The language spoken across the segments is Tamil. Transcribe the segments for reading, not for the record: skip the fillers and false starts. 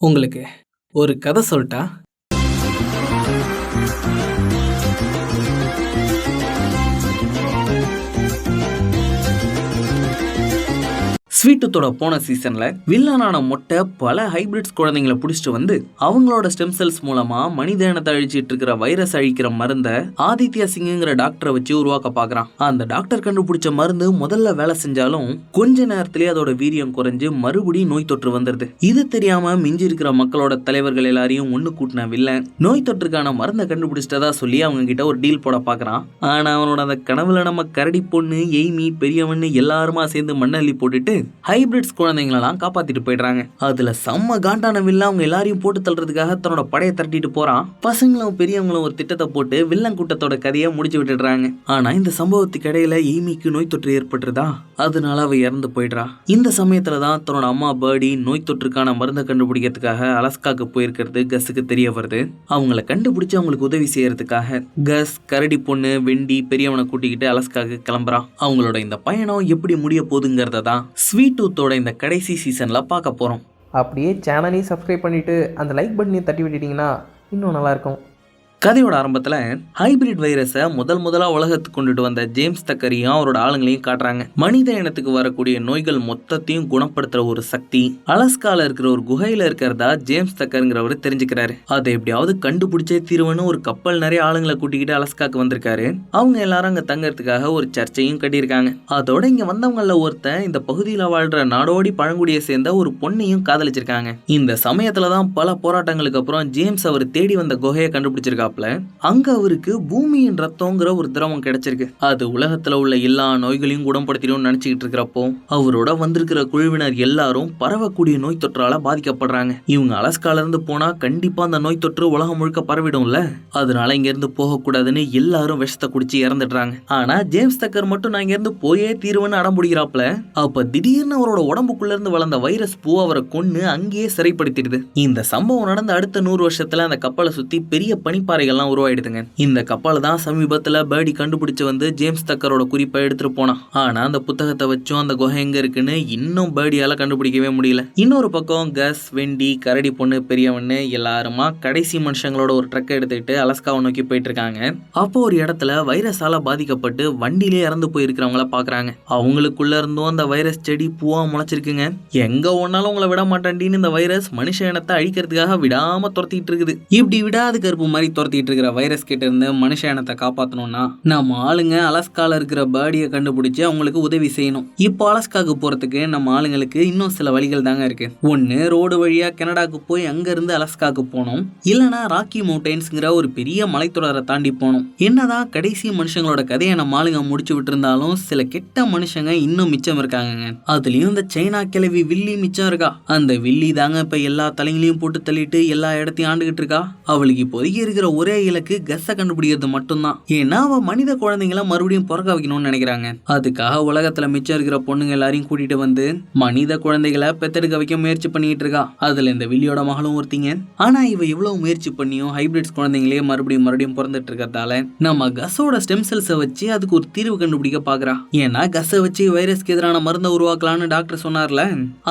உங்களுக்கு ஒரு கதை சொல்லட்டா? ஸ்வீட்டத்தோட போன சீசன்ல வில்லனான மொட்டை பல ஹைபிரிட்ஸ் குழந்தைங்களை பிடிச்சிட்டு வந்து அவங்களோட ஸ்டெம் செல்ஸ் மூலமா மனித இனத்தை அழிச்சிட்டு இருக்கிற வைரஸ் அழிக்கிற மருந்தை ஆதித்யா சிங்குங்கிற டாக்டரை வச்சு உருவாக்க பாக்குறான். அந்த டாக்டர் கண்டுபிடிச்ச மருந்து முதல்ல வேலை செஞ்சாலும் கொஞ்ச நேரத்திலேயே அதோட வீரியம் குறைஞ்சு மறுபடியும் நோய் தொற்று வந்துருது. இது தெரியாம மிஞ்சி இருக்கிற மக்களோட தலைவர்கள் எல்லாரையும் ஒண்ணு கூட்டின வில்லன் நோய் தொற்றுக்கான மருந்தை கண்டுபிடிச்சிட்டதா சொல்லி அவங்க கிட்ட ஒரு டீல் போட பாக்குறான். ஆனா அவனோட அந்த கனவுல நம்ம கரடி பொண்ணு எய்மி பெரியவன்னு எல்லாருமா சேர்ந்து மண்ணள்ளி போட்டுட்டு ஹைபிரிட்ஸ் குழந்தைங்களெல்லாம் காப்பாத்திட்டு போயிடுறாங்க. அதுல செம்ம காண்டான வில்லன் அவங்க எல்லாரையும் போட்டு தள்ளுறதுக்காக தன்னோட படையை தட்டிட்டு போறான். பசங்களும் பெரியவங்களும் ஒரு திட்டத்தை போட்டு வில்லன் கூட்டத்தோட கதையை முடிச்சு விட்டுடுறாங்க. ஆனா இந்த சம்பவத்துக்கு இடையில எய்மிக்கு நோய் தொற்று ஏற்பட்டுருதா, அதனால அவ இறந்து போயிடுறா. இந்த சமயத்துலதான் தன்னோட அம்மா பேர்டி நோய் தொற்றுக்கான மருந்தை கண்டுபிடிக்கிறதுக்காக அலாஸ்காக்கு போயிருக்கிறது கஸுக்கு தெரிய வருது. அவங்கள கண்டுபிடிச்சு அவங்களுக்கு உதவி செய்யறதுக்காக கஸ் கரடி பொண்ணு வெண்டி பெரியவனை கூட்டிக்கிட்டு அலாஸ்காக்கு கிளம்புறான். அவங்களோட இந்த பயணம் எப்படி முடிய போகுதுங்கிறத தான் ஸ்வீட் டூத்தோட இந்த கடைசி சீசன்ல பார்க்க போறோம். அப்படியே சேனலையும் சப்ஸ்கிரைப் பண்ணிவிட்டு அந்த லைக் பட்டனையும் தட்டி விட்டுட்டிங்கன்னா இன்னும் நல்லாயிருக்கும். கதையோட ஆரம்பத்துல ஹைபிரிட் வைரஸை முதலா உலகத்துக்கு கொண்டுட்டு வந்த ஜேம்ஸ் தக்கரையும் அவரோட ஆளுங்களையும் காட்டுறாங்க. மனித இனத்துக்கு வரக்கூடிய நோய்கள் மொத்தத்தையும் குணப்படுத்துற ஒரு சக்தி அலாஸ்கால இருக்கிற ஒரு குகையில இருக்கிறதா ஜேம்ஸ் தக்கருங்கிறவர் தெரிஞ்சுக்கிறாரு. அதை எப்படியாவது கண்டுபிடிச்சே தீர்வுன்னு ஒரு கப்பல் நிறைய ஆளுங்களை கூட்டிக்கிட்டு அலாஸ்காக்கு வந்திருக்காரு. அவங்க எல்லாரும் அங்க தங்கறதுக்காக ஒரு சர்ச்சையும் கட்டியிருக்காங்க. அதோட இங்க வந்தவங்கள ஒருத்தன் இந்த பகுதியில வாழ்ற நாடோடி பழங்குடியை சேர்ந்த ஒரு பொண்ணையும் காதலிச்சிருக்காங்க. இந்த சமயத்துலதான் பல போராட்டங்களுக்கு அப்புறம் ஜேம்ஸ் அவர் தேடி வந்த குகையை கண்டுபிடிச்சிருக்காங்க. அங்க அவருக்கு பூமியின் ரத்தம்ங்கிற ஒரு திரவம் கிடைச்சிருக்கு. அது உலகத்துல உள்ள எல்லா நோய்களையும் குணப்படுத்திடும் நினைச்சுக்கிட்டு இருக்கிறப்போ அவரோட வந்திருக்கிற குழுவினர் எல்லாரும் பரவக்கூடிய நோய் தொற்றால பாதிக்கப்படுறாங்க. இவங்க அலாஸ்கால இருந்து போனா கண்டிப்பா அந்த நோய் தொற்று உலகம் முழுக்க பரவிடும்ல, அதனால இங்க இருந்து போகக்கூடாதுன்னு எல்லாரும் விஷத்தை குடிச்சு இறந்துடுறாங்க. ஆனா ஜேம்ஸ் தக்கர் மட்டும் நான் இங்க இருந்து போயே தீர்வுன்னு அடம்பிடிக்கிறாப்ல. அப்ப திடீர்னு அவரோட உடம்புக்குள்ள இருந்து வளர்ந்த வைரஸ் பூ அவரை கொன்னு அங்கேயே சிறைப்படுத்திடுது. இந்த சம்பவம் நடந்த அடுத்த 100 வருஷத்துல அந்த கப்பலை சுத்தி பெரிய பனிப்பாறை உருவாயிடுதுங்க. இந்த கப்பல் தான் சமீபத்துல பேர்டி கண்டுபிடிச்சு வந்து ஜேம்ஸ் தக்கரோட குறிப்பை எடுத்துட்டு போனான். ஆனா அந்த புத்தகத்தை வச்சும் அந்த குகை எங்க இருக்குன்னு இன்னும் பேர்டியால கண்டுபிடிக்கவே முடியல. இன்னொரு பக்கம் கஸ் வெண்டி கரடி பொண்ணு பெரியவன்னு எல்லாருமா கடைசி மனுஷங்களோட ஒரு ட்ரக் எடுத்துக்கிட்டு அலாஸ்காவை நோக்கி போயிட்டு இருக்காங்க. அப்போ ஒரு இடத்துல வைரஸால பாதிக்கப்பட்டு வண்டியிலே இறந்து போயிருக்கிறவங்கள பாக்குறாங்க. அவங்களுக்குள்ள இருந்தும் அந்த வைரஸ் செடி பூவா முளைச்சிருக்குங்க. எங்க ஒன்னாலும் உங்களை விட மாட்டாண்டின்னு இந்த வைரஸ் மனுஷ இனத்தை அழிக்கிறதுக்காக விடாம துரத்திட்டு இருக்குது. இப்படி விடாது கருப்பு மாதிரி துரத்திட்டு இருக்கிற வைரஸ் கிட்ட இருந்து மனுஷ இனத்தை காப்பாற்றணும்னா நம்ம ஆளுங்க அலாஸ்கால இருக்கிற பேர்டியை கண்டுபிடிச்சு அவங்களுக்கு உதவி செய்யணும். இப்போ அலாஸ்காக்கு போறதுக்கு நம்ம ஆளுங்களுக்கு இன்னும் சில வழிகள் தாங்க இருக்கு. ஒன்னு ரோடு வழியா கனடாக்கு போய் அங்க இருந்து அலாஸ்காக்கு போனோம், இல்லனா ராக்கி மவுண்டன்ஸ்ங்கிற ஒரு பெரிய மலைத்தொடரை தாண்டி போனோம். என்னதான் கடைசி மனுஷங்களோட கதையை நம்ம ஆளுங்க முடிச்சு விட்டு இருந்தாலும் சில கெட்ட மனுஷங்க இன்னும் மிச்சம் இருக்காங்க. அதுலயும் இந்த சைனா கிழவி வில்லி மிச்சம் இருக்கா. அந்த வில்லி தாங்க இப்ப எல்லா தலைங்களையும் போட்டு தள்ளிட்டு எல்லா இடத்தையும் ஆண்டுகிட்டு இருக்கா. அவளுக்கு இப்போதைக்கு இருக்கிற ஒரே இலக்கு கஸை கண்டுபிடிக்கிறது மட்டும்தான். ஏன்னா அவ மனித குழந்தைங்களை மறுபடியும் பிறக்க வைக்கணும்னு நினைக்கிறாங்க. அதுக்காக உலகத்துல மிச்சம் இருக்கிற பொண்ணுங்க எல்லாரையும் கூட்டிட்டு வந்து மனித குழந்தைகளை பெத்தெடுக்க வைக்க முயற்சி பண்ணிட்டு இருக்கா. அதுல இந்த வில்லியோட மகளும் ஒருத்திங்க. ஆனா இவ எவ்வளவு முயற்சி பண்ணியும் ஹைபிரிட்ஸ் குழந்தைங்களே மறுபடியும் பிறந்துட்டு இருக்கிறதால நம்ம கஸோட ஸ்டெம் செல்ஸை வச்சு அதுக்கு ஒரு தீர்வு கண்டுபிடிக்க பாக்குறா. ஏன்னா கஸை வச்சு வைரஸ்க்கு எதிரான மருந்தை உருவாக்கலாம்னு டாக்டர் சொன்னார்ல,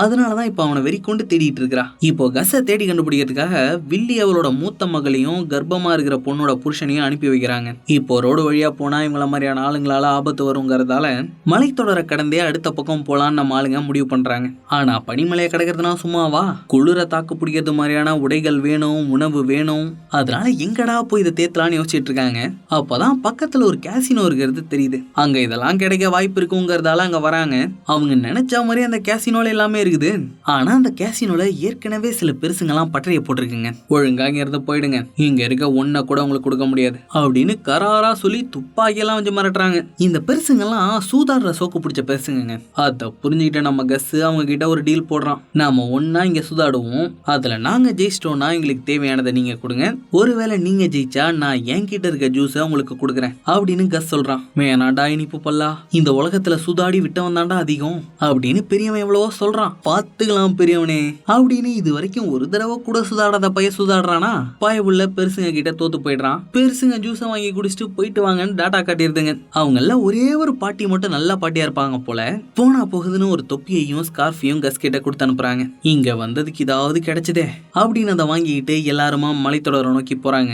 அதனாலதான் இப்ப அவனை வெறி கொண்டு தேடிட்டு இருக்கிறா. இப்போ கஸை தேடி கண்டுபிடிக்கிறதுக்காக வில்லி அவளோட மூத்த மகளையும் கர்ப்பமா இருக்கிற பொண்ணோட புருஷனையும் அனுப்பி வைக்கிறாங்க. இப்போ ரோடு வழியா போனா இவங்கள மாதிரியான ஆளுங்களால ஆபத்து வருங்கிறதால மலைத்தொடரை கடந்தே அடுத்த பக்கம் போலான்னு நம்ம ஆளுங்க முடிவு பண்றாங்க. ஆனா பனிமலையை கடக்கிறதுனா சும்மாவா? குளிர தாக்கு பிடிக்கிறது மாதிரியான உடைகள் வேணும், உணவு வேணும். அதனால எங்கடா போய் இதை தேத்தலான்னு யோசிச்சுட்டு இருக்காங்க. அப்பதான் பக்கத்துல ஒரு கேசினோ இருக்கிறது தெரியுது. அங்க இதெல்லாம் கிடைக்க வாய்ப்பு இருக்குங்கிறதால அங்க வராங்க. அவங்க நினைச்ச மாதிரி அந்த கேசினோல எல்லாமே இருக்குது. ஆனா அந்த கேசினோல ஏற்கனவே சில பெருசுங்கெல்லாம் பட்டறைய போட்டிருக்குங்க. ஒழுங்கா இங்க இருந்து போயிடுங்க, இங்க இருக்க ஒன்ன கூட உங்களுக்கு கொடுக்க முடியாது அப்படின்னு கராரா சொல்லி துப்பாக்கியெல்லாம் வந்து மிரட்டுறாங்க. இந்த பெருசுங்கெல்லாம் சூதாடுற சோக்கு பிடிச்ச பெருசுங்க. அதை புரிஞ்சுக்கிட்ட நம்ம கஸ் அவங்க கிட்ட ஒரு டீல் போடுறான். நாம ஒன்னா இங்க சூதாடுவோம், அதுல நாங்க ஜெயிச்சிட்டோம்னா எங்களுக்கு தேவையானதை நீங்க கொடுங்க, ஒருவேளை நீங்க ஜெயிச்சா நான் என்கிட்ட இருக்க ஜூஸ உங்களுக்கு கொடுக்குறேன் அப்படின்னு கஸ் சொல்றான். வேணாண்டா இனிப்பு பல்லா, இந்த உலகத்துல சூதாடி விட்டவன் தாண்டா அதிகம் அப்படின்னு பெரியவன் எவ்வளவோ சொல்றான். பாத்துக்கலாம் பெரியவனே அப்படின்னு இது வரைக்கும் ஒரு தடவை கூட சூதாடாத பைய சூதாடுறானா. பாய உள்ள பெருசுங்க கிட்ட கிட்ட தோத்து போயிடுறான். பெருசுங்க ஜூஸை வாங்கி குடிச்சிட்டு போயிட்டு வாங்கன்னு டாட்டா காட்டிடுதுங்க. அவங்கள ஒரே ஒரு பாட்டி மட்டும் நல்ல பாட்டியா இருப்பாங்க போல. போனா போகுதுன்னு ஒரு தொப்பியையும் ஸ்கார்ஃபையும் கஸ் கிட்ட கொடுத்து அனுப்புறாங்க. இங்க வந்ததுக்கு இதாவது கிடைச்சதே அப்படின்னு அதை வாங்கிக்கிட்டு எல்லாருமா மலைத்தொடரை நோக்கி போறாங்க.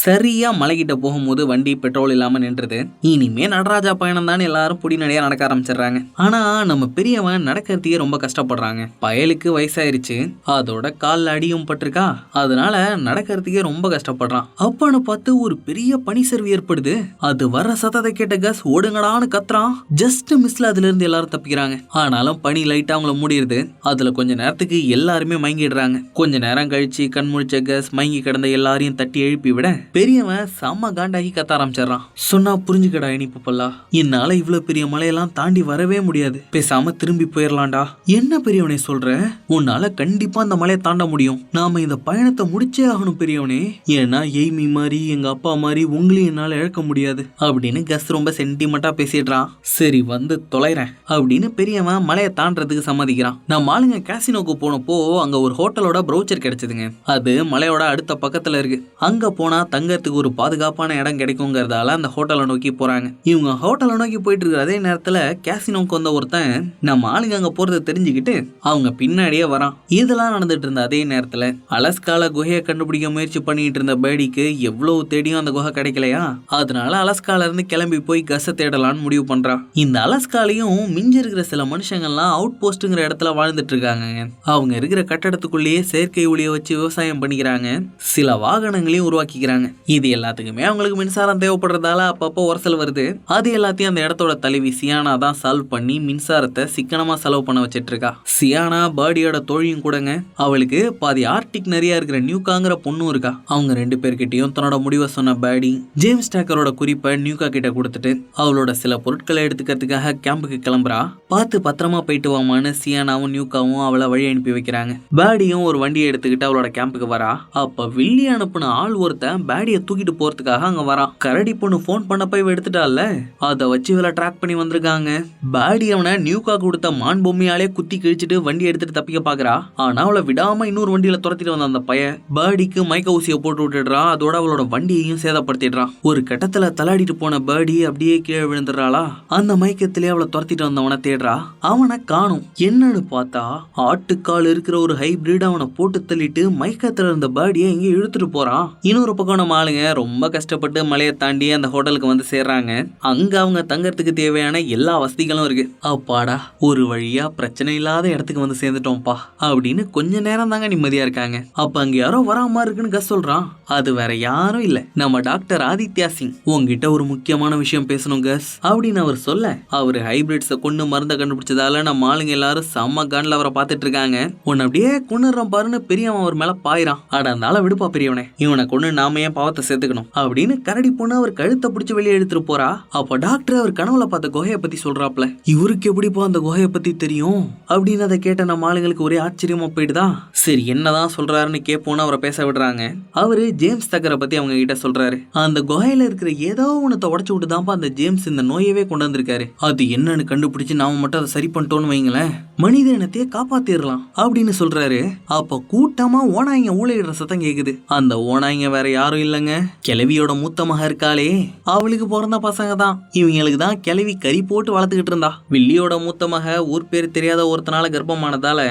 சரியா மலைகிட்ட போகும்போது வண்டி பெட்ரோல் இல்லாம நின்றுது. இனிமே நடராஜா பயணம் தான் எல்லாரும் பொடி நடையா நடக்க ஆரம்பிச்சிடுறாங்க. ஆனா நம்ம பெரியவன் நடக்கிறதுக்கே ரொம்ப கஷ்டப்படுறாங்க. பயலுக்கு வயசாயிருச்சு, அதோட கால் அடியும் பட்டிருக்கா, அதனால நடக்கிறதுக்கே ரொம்ப கஷ்டப்படுறான். அப்பான்னு பார்த்து ஒரு பெரிய பனி சரிவு ஏற்படுது. அது வர்ற சத்தத்தை கேட்ட கஸ் ஓடுங்கடான்னு கத்துறான். ஜஸ்ட் மிஸ்ல அதுல இருந்து எல்லாரும் தப்பிக்கிறாங்க. ஆனாலும் பனி லைட்டா அவங்கள மூடிடுது. அதுல கொஞ்ச நேரத்துக்கு எல்லாருமே மயங்கிடுறாங்க. கொஞ்ச நேரம் கழிச்சு கண் முழிச்ச கஸ் மயங்கி கிடந்த எல்லாரையும் தட்டி எழுப்பி விட பெரியவன் செம்ம காண்டாகி கத்த ஆரம்பிச்சிடறான். சொன்னா புரிஞ்சுக்கடா இனிப்பு பல்லா, என்னால இவ்வளவு பெரிய மலையெல்லாம் தாண்டி வரவே முடியாது, பேசாம திரும்பி போயிடலாம்டா. என்ன பெரியவனே சொல்ற? உன்னால கண்டிப்பா அந்த மலையை தாண்ட முடியும். நாம இந்த பயணத்தை முடிச்சே ஆகணும் பெரியவனே. ஏன்னா எய்மி மாதிரி எங்க அப்பா மாதிரி உங்களையும் என்னால இழக்க முடியாது அப்படின்னு கஸ் ரொம்ப சென்டிமெண்டா பேசிடுறான். சரி வந்து தொலைறேன் அப்படின்னு பெரியவன் மலையை தாண்டறதுக்கு சம்மதிக்கிறான். நம்ம ஆளுங்க கேசினோக்கு போனப்போ அங்க ஒரு ஹோட்டலோட ப்ரௌச்சர் கிடைச்சதுங்க. அது மலையோட அடுத்த பக்கத்துல இருக்கு. அங்க போனா தங்கறதுக்கு ஒரு பாதுகாப்பான இடம் கிடைக்குங்கிறதால அந்த ஹோட்டலை நோக்கி போறாங்க. இவங்க ஹோட்டலை நோக்கி போயிட்டு இருக்கிற அதே நேரத்துல கேசினோக்கு வந்த ஒருத்தன் நம்ம ஆளுங்க அங்க போறதை தெரிஞ்சுக்கிட்டு அவங்க பின்னாடியே வரான். இதெல்லாம் நடந்துட்டு இருந்த அதே நேரத்துல அலஸ்கால குகையை கண்டுபிடிக்க முயற்சி பண்ணிட்டு இருந்த பேடிக்கு எவ்வளவு தேடியும் அந்த குகை கிடைக்கலையா, அதனால அலஸ்கால இருந்து கிளம்பி போய் கஸை தேடலான்னு முடிவு பண்றான். இந்த அலஸ்காலையும் மிஞ்சி இருக்கிற சில மனுஷங்கள்லாம் அவுட் போஸ்ட்ங்கிற இடத்துல வாழ்ந்துட்டு இருக்காங்க. அவங்க இருக்கிற கட்டடத்துக்குள்ளேயே செயற்கை ஒளியை வச்சு விவசாயம் பண்ணிக்கிறாங்க. சில வாகனங்களையும் உருவாக்கிக்கிறாங்க. இது எல்லாத்துக்குமே அவங்களுக்கு மின்சாரம் தேவைப்படுறதால அப்பப்போ உரசல் வருது. அது எல்லாத்தையும் அந்த இடத்தோட தலைவி சியானா தான் சால்வ் பண்ணி மின்சாரத்தை சிக்கனமா செலவு பண்ண வச்சிட்டு இருக்கா. சியானா பேர்டியோட தோழியும் கூடங்க. அவளுக்கு பாதி ஆர்டிக் நிறைய இருக்கிற நியூகாங்கிற பொண்ணும் இருக்கா. அவங்க ரெண்டு பேர்கிட்டயும் தன்னோட முடிவை சொன்ன பேடி ஜேம்ஸ் டேக்கரோட குறிப்பை நியூகா கிட்ட கொடுத்துட்டு அவளோட சில பொருட்களை எடுத்துக்கிறதுக்காக கேம்புக்கு கிளம்புறா. பார்த்து பத்திரமா போயிட்டு வாமான்னு சியானாவும் நியூகாவும் அவளை வழி அனுப்பி வைக்கிறாங்க. பேடியும் ஒரு வண்டியை எடுத்துக்கிட்டு அவளோட கேம்புக்கு வரா. அப்ப வில்லி அனுப்புன ஆள் ஒருத்தன் பேடியை தூக்கிட்டு போறதுக்காக அங்க வரான். கரடி பொண்ணு போன் பண்ணப்ப இவ எடுத்துட்டால, அதை வச்சு இவளை ட்ராக் பண்ணி வந்திருக்காங்க. பேடி அவனை நியூகா கொடுத்த மான் பொம்மையாலே குத்தி கிழிச்சிட்டு வண்டி எடுத்துட்டு தப்பிக்க பாக்குறா. ஆனா அவளை விடாம இன்னொரு வண்டியில துரத்திட்டு வந்த அந்த பையன் பேர்டிக்கு மயக்க ஊசியை போட்டு விட்டுடுறான். அதோட அவளோட வண்டியையும் சேதப்படுத்திடுறான். ஒரு கட்டத்துல தலாடிட்டு போன பேர்டி அப்படியே கீழே விழுந்துடுறாளா. அந்த மயக்கத்திலே அவளை துரத்திட்டு வந்தவனை தேடுறா. அவனை காணும். என்னன்னு பார்த்தா ஆட்டுக்கால் இருக்கிற ஒரு ஹைபிரிட் அவனை போட்டு தள்ளிட்டு மயக்கத்துல இருந்த பேர்டியை இங்கே இழுத்துட்டு போறான். இன்னொரு பக்கம் நம்ம ஆளுங்க ரொம்ப கஷ்டப்பட்டு மலையை தாண்டி அந்த ஹோட்டலுக்கு வந்து சேர்றாங்க. அங்க அவங்க தங்கறதுக்கு தேவையான எல்லா வசதிகளும் இருக்கு. அப்பாடா, ஒரு வழியா பிரச்சனை இல்லாத இடத்துக்கு வந்து சேர்ந்துட்டோம்ப்பா அப்படின்னு கொஞ்ச நேரம் தாங்க நிம்மதியா இருக்காங்க. அப்ப அங்க யாரோ வராம இருக்குன்னு கஸ் சொல்றான். அது வேற யாரும் இல்ல, நம்ம டாக்டர் ஆதித்யா சிங். உங்ககிட்ட ஒரு முக்கியமான விஷயம் பேசணும் கஸ் அப்படின்னு அவர் சொல்ல, அவரு ஹைபிரிட்ஸை கொண்டு மருந்தை கண்டுபிடிச்சதால நம்ம ஆளுங்க எல்லாரும் செம்ம கான்ல அவரை பார்த்துட்டு இருக்காங்க. உன்னை அப்படியே கொண்டுறான் பாருன்னு பெரியவன் அவர் மேல பாயிறான். அடந்தால விடுப்பா பெரியவனே, இவனை கொண்டு நாம ஏன் பாவத்தை சேர்த்துக்கணும் அப்படின்னு கரடி பொண்ணு அவர் கழுத்தை பிடிச்சி வெளியே எடுத்துட்டு போறா. அப்ப டாக்டர் அவர் கனவுல பார்த்த குகையை பத்தி சொல்றாப்ல. இவருக்கு எப்படிப்பா அந்த குகையை பத்தி தெரியும் அப்படின்னு அதை கேட்ட நம்ம ஆளுங்களுக்கு ஒரே ஆச்சரியமா போயிடுதா. சரி என்னதான் சொல்றாருன்னு கேட்போன்னு அவரை பேச விடுறாங்க. அவரு ஜேம்ஸ் டக்கரை பத்தி அவங்க கிட்ட சொல்றாரு. அந்த குகையில இருக்கிற ஏதோ ஒன்னத்தை உடச்சு விட்டுதான்ப்பா அந்த ஜேம்ஸ் இந்த நோயவே கொண்டு வந்திருக்காரு. அது என்னன்னு கண்டுபிடிச்சு நாம மட்டும் அதை சரி பண்ணிட்டோம்னு வைங்களேன், மனித இனத்தையே காப்பாத்திரலாம் அப்படின்னு சொல்றாரு. அப்ப கூட்டமா ஓனாய்ங்க ஊழையிடுற சத்தம் கேக்குது. அந்த ஓனாய்ங்க வேற யாரும் இல்லைங்க, கிழவியோட மூத்த மக இருக்காளே அவளுக்கு பிறந்த பசங்க தான். இவங்களுக்கு தான் கிழவி கறி போட்டு வளர்த்துக்கிட்டு இருந்தா. வில்லியோட மூத்த மக ஊர் பேர் தெரியாத ஒருத்தனால கர்ப்பமானதால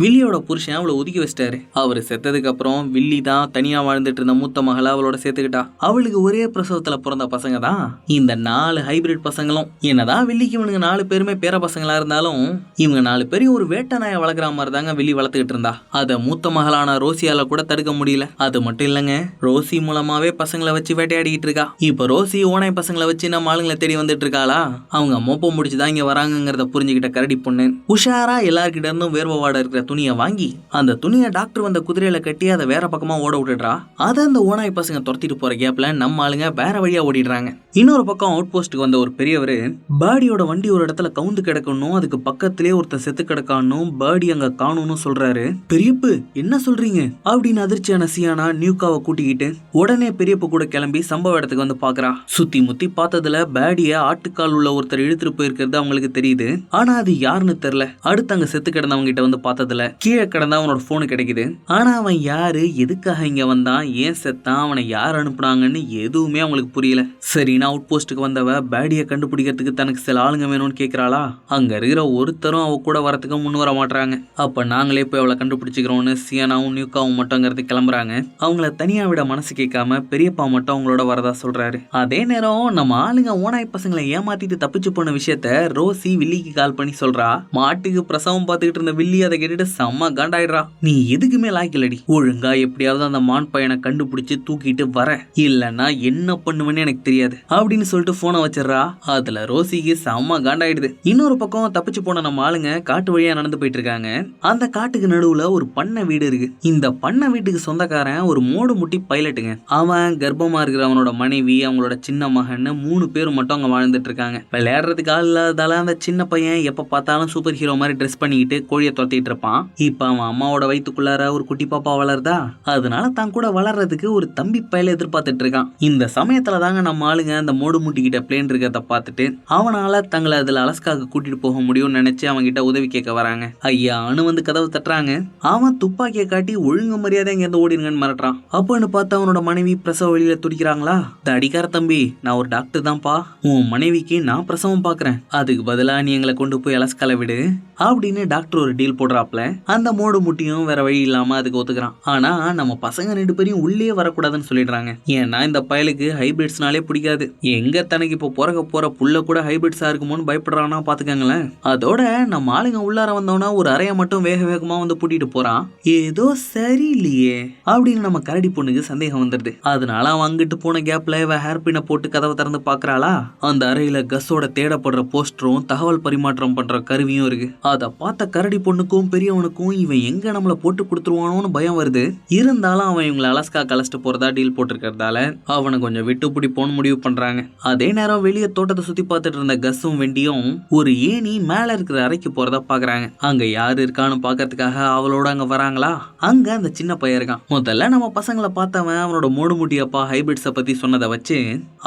வில்லியோட புருஷன் அவளை ஒதுக்கி வச்சிட்டாரு. அவரு செத்ததுக்கு அப்புறம் வில்லி தான் தனியா வாழ்ந்துட்டு இருந்த மூத்த மகளை அவளோட சேர்த்துக்கிட்டா. அவளுக்கு ஒரே பிரசவத்துல பிறந்த பசங்க தான் இந்த 4 ஹைபிரிட் பசங்களும். என்னதான் வில்லிக்கு இவனுங்க 4 பேருமே பேர பசங்களா இருந்தாலும் இவங்க 4 பேரையும் ஒரு வேட்டை நாயை வளர்க்குற மாதிரி தாங்க வில்லி வளர்த்துக்கிட்டு இருந்தா. அதை மூத்த மகளான ரோசியால கூட தடுக்க முடியல. அது மட்டும் இல்லைங்க, ரோசி மூலமாவே பசங்களை வச்சு வேட்டையாடிக்கிட்டு இருக்கா. இப்ப ரோசி ஓனாய் பசங்களை வச்சு நம்ம ஆளுங்களை தேடி வந்துட்டு இருக்காளா. அவங்க மோப்பம் முடிச்சுதான் இங்க வராங்கிறத புரிஞ்சுக்கிட்ட கரடி பொண்ணு உஷாரா எல்லார்கிட்ட இருந்தும் வேர்வவாட இருக்கிற துணியை வாங்கி அந்த துணியை டாக்டர் வந்த குதிரையில கட்டி அதை வேற பக்கமா ஓட விட்டுடுறா. அதை அந்த ஓனாய் பசங்க துரத்திட்டு போற கேப்ல நம்ம ஆளுங்க வேற வழியா ஓடிடுறாங்க. இன்னொரு பக்கம் அவுட் போஸ்ட்டுக்கு வந்த ஒரு பெரியவர் பேர்டியோட வண்டி ஒரு இடத்துல கவுந்து கிடக்கணும், அதுக்கு பக்கத்திலே ஒருத்தர் செத்து கிடக்கானும், பேர்டி அங்க காணும்னு சொல்றாரு. பெரியப்பு என்ன சொல்றீங்க அப்படின்னு அதிர்ச்சியான சியானா நியூகாவை கூட்டிக்கிட்டு உடனே பெரியப்பு கூட கிளம்பி சம்பவ இடத்துக்கு வந்து பாக்குறா. சுத்தி முத்தி பார்த்ததுல பேர்டிய ஆட்டுக்கால் உள்ள ஒருத்தர் இழுத்துட்டு போயிருக்கிறது அவங்களுக்கு தெரியுது. ஆனா அது யாருன்னு தெரியல. அடுத்து அங்க செத்து கிடந்தவங்க கிட்ட வந்து பார்த்ததுல கீழே கிடந்த அவனோட போனு கிடைக்குது. ஆனா அவன் யாரு, எதுக்காக இங்க வந்தான், ஏன் செத்தான், அவனை யார் அனுப்புனாங்கன்னு எதுவுமே அவங்களுக்கு புரியல. சரி, அவுட் போஸ்ட்டுக்கு வந்தவ பேடியை கண்டுபிடிக்கிறதுக்கு தனக்கு சில ஆளுங்க வேணும்னு கேட்கிறாளா. அங்க இருக்கிற ஒருத்தரும் அவ கூட வரத்துக்கு முன் வர மாட்டாங்க. அப்ப நாங்களே போய் அவளை கண்டுபிடிச்சிக்கிறோம்னு சியானாவும் நியூகாவும் மட்டும் கிளம்புறாங்க. அவங்கள தனியா விட மனசு கேட்காம பெரியப்பா மட்டும் அவங்களோட வரதா சொல்றாரு. அதே நேரம் நம்ம ஆளுங்க ஓனாய் பசங்களை ஏமாத்திட்டு தப்பிச்சு போன விஷயத்த ரோசி வில்லிக்கு கால் பண்ணி சொல்றா. மாட்டுக்கு பிரசவம் பார்த்துக்கிட்டு இருந்த வில்லி அதை கேட்டுட்டு செம்ம காண்டாயிடுறா. நீ எதுக்குமே லாய்க்கலடி, ஒழுங்கா எப்படியாவது அந்த மான் பையனை கண்டுபிடிச்சு தூக்கிட்டு வர, இல்லன்னா என்ன பண்ணுவேன்னு எனக்கு தெரியாது அப்படின்னு சொல்லிட்டு போனை வச்சிடறா. அதுல ரோசிக்கு செம்ம காண்டாயிடுது. இன்னொரு பக்கம் தப்பிச்சு போன நம்ம ஆளுங்க காட்டு வழியா நடந்து போயிட்டு இருக்காங்க. அந்த காட்டுக்கு நடுவுல ஒரு பண்ணை வீடு இருக்கு. இந்த பண்ணை வீட்டுக்கு சொந்தக்காரன் ஒரு மோடு முட்டி பைலட்டுங்க. அவன் கர்ப்பமா இருக்கிற அவனோட மனைவி, அவங்களோட சின்ன மகன்னு 3 பேர் மட்டும் அங்க வாழ்ந்துட்டு இருக்காங்க. விளையாடுறதுக்கு ஆள் இல்லாததால அந்த சின்ன பையன் எப்ப பார்த்தாலும் சூப்பர் ஹீரோ மாதிரி ட்ரெஸ் பண்ணிக்கிட்டு கோழியை துரத்திட்டு இருப்பான். இப்ப அவன் அம்மாவோட வயிற்றுக்குள்ளார ஒரு குட்டி பாப்பா வளருதா, அதனால தான் கூட வளர்றதுக்கு ஒரு தம்பி பையல எதிர்பார்த்துட்டு இருக்கான். இந்த சமயத்துல தாங்க நம்ம ஆளுங்க அந்த மோடு முட்டிக்கிட்ட பிளேன் இருக்கிறத பார்த்துட்டு அவனால தங்களை அதுல அலஸ்காக்கு கூட்டிட்டு போக முடியும்னு நினைச்சு அவங்க கிட்ட உதவி கேட்க வராங்க. ஐயான்னு வந்து கதவு தட்டுறாங்க. அவன் துப்பாக்கியை காட்டி ஒழுங்கு மரியாதை இங்க இருந்து ஓடிருங்கன்னு மிரட்டுறான். அப்பன்னு பார்த்து அவனோட மனைவி பிரசவ வழியில துடிக்கிறாங்களா. அடிக்கார தம்பி, நான் ஒரு டாக்டர் தான்ப்பா, உன் மனைவிக்கு நான் பிரசவம் பாக்குறேன், அதுக்கு பதிலா நீ எங்களை கொண்டு போய் அலஸ்கால விடு அப்படின்னு டாக்டர் ஒரு டீல் போடுறாப்ல. அந்த மோடு முட்டியும் வேற வழி இல்லாம அதுக்கு ஒத்துக்கிறான். ஆனா நம்ம பசங்க 2 பேரையும் உள்ளே வரக்கூடாதுன்னு சொல்லிடுறாங்க. ஏன்னா இந்த பயலுக்கு ஹைபிரிட்ஸ்னாலே பிடிக்காது. எங்க தனக்கு இப்போ பிறக்க போற புள்ள கூட ஹைபிரிட்ஸா இருக்குமோன்னு பயப்படுறானா பாத்துக்கங்களேன். அதோட நம்ம ஆளுங்க உள்ளார வந்தோன்னா ஒரு அறைய மட்டும் வேக வேகமா வந்து பூட்டிட்டு போறான். ஏதோ சரியில்லையே அப்படின்னு நம்ம கரடி பொண்ணுக்கு சந்தேகம் வந்துடுது. அதனால அவன் அங்கிட்டு போன கேப்ல ஹேர்பினை போட்டு கதவை திறந்து பாக்குறாளா. அந்த அறையில கஸோட தேடப்படுற போஸ்டரும் தகவல் பரிமாற்றம் பண்ற கருவியும் இருக்கு. அதை பார்த்த கரடி பொண்ணுக்கும் பெரியவனுக்கும் இவன் எங்க நம்மள போட்டு கொடுத்துருவானோன்னு பயம் வருது. இருந்தாலும் அவன் இவங்களை அலஸ்கா கலச்சிட்டு போறதா டீல் போட்டிருக்கிறதால அவனை கொஞ்சம் விட்டு பிடிப்போன்னு முடிவு பண்றாங்க. அதே நேரம் வெளியே தோட்டத்தை சுத்தி பார்த்துட்டு இருந்த கஸும் வெண்டியும் ஒரு ஏணி மேல இருக்கிற அறைக்கு போறதா பாக்குறாங்க. அங்க யாரு இருக்கான்னு பாக்கிறதுக்காக அவளோட அங்க வராங்களா. அங்க அந்த சின்ன பையன் இருக்கான். முதல்ல நம்ம பசங்களை பார்த்தவன் அவனோட மோடு முட்டி அப்பா ஹைபிரிட்ஸை பத்தி சொன்னதை வச்சு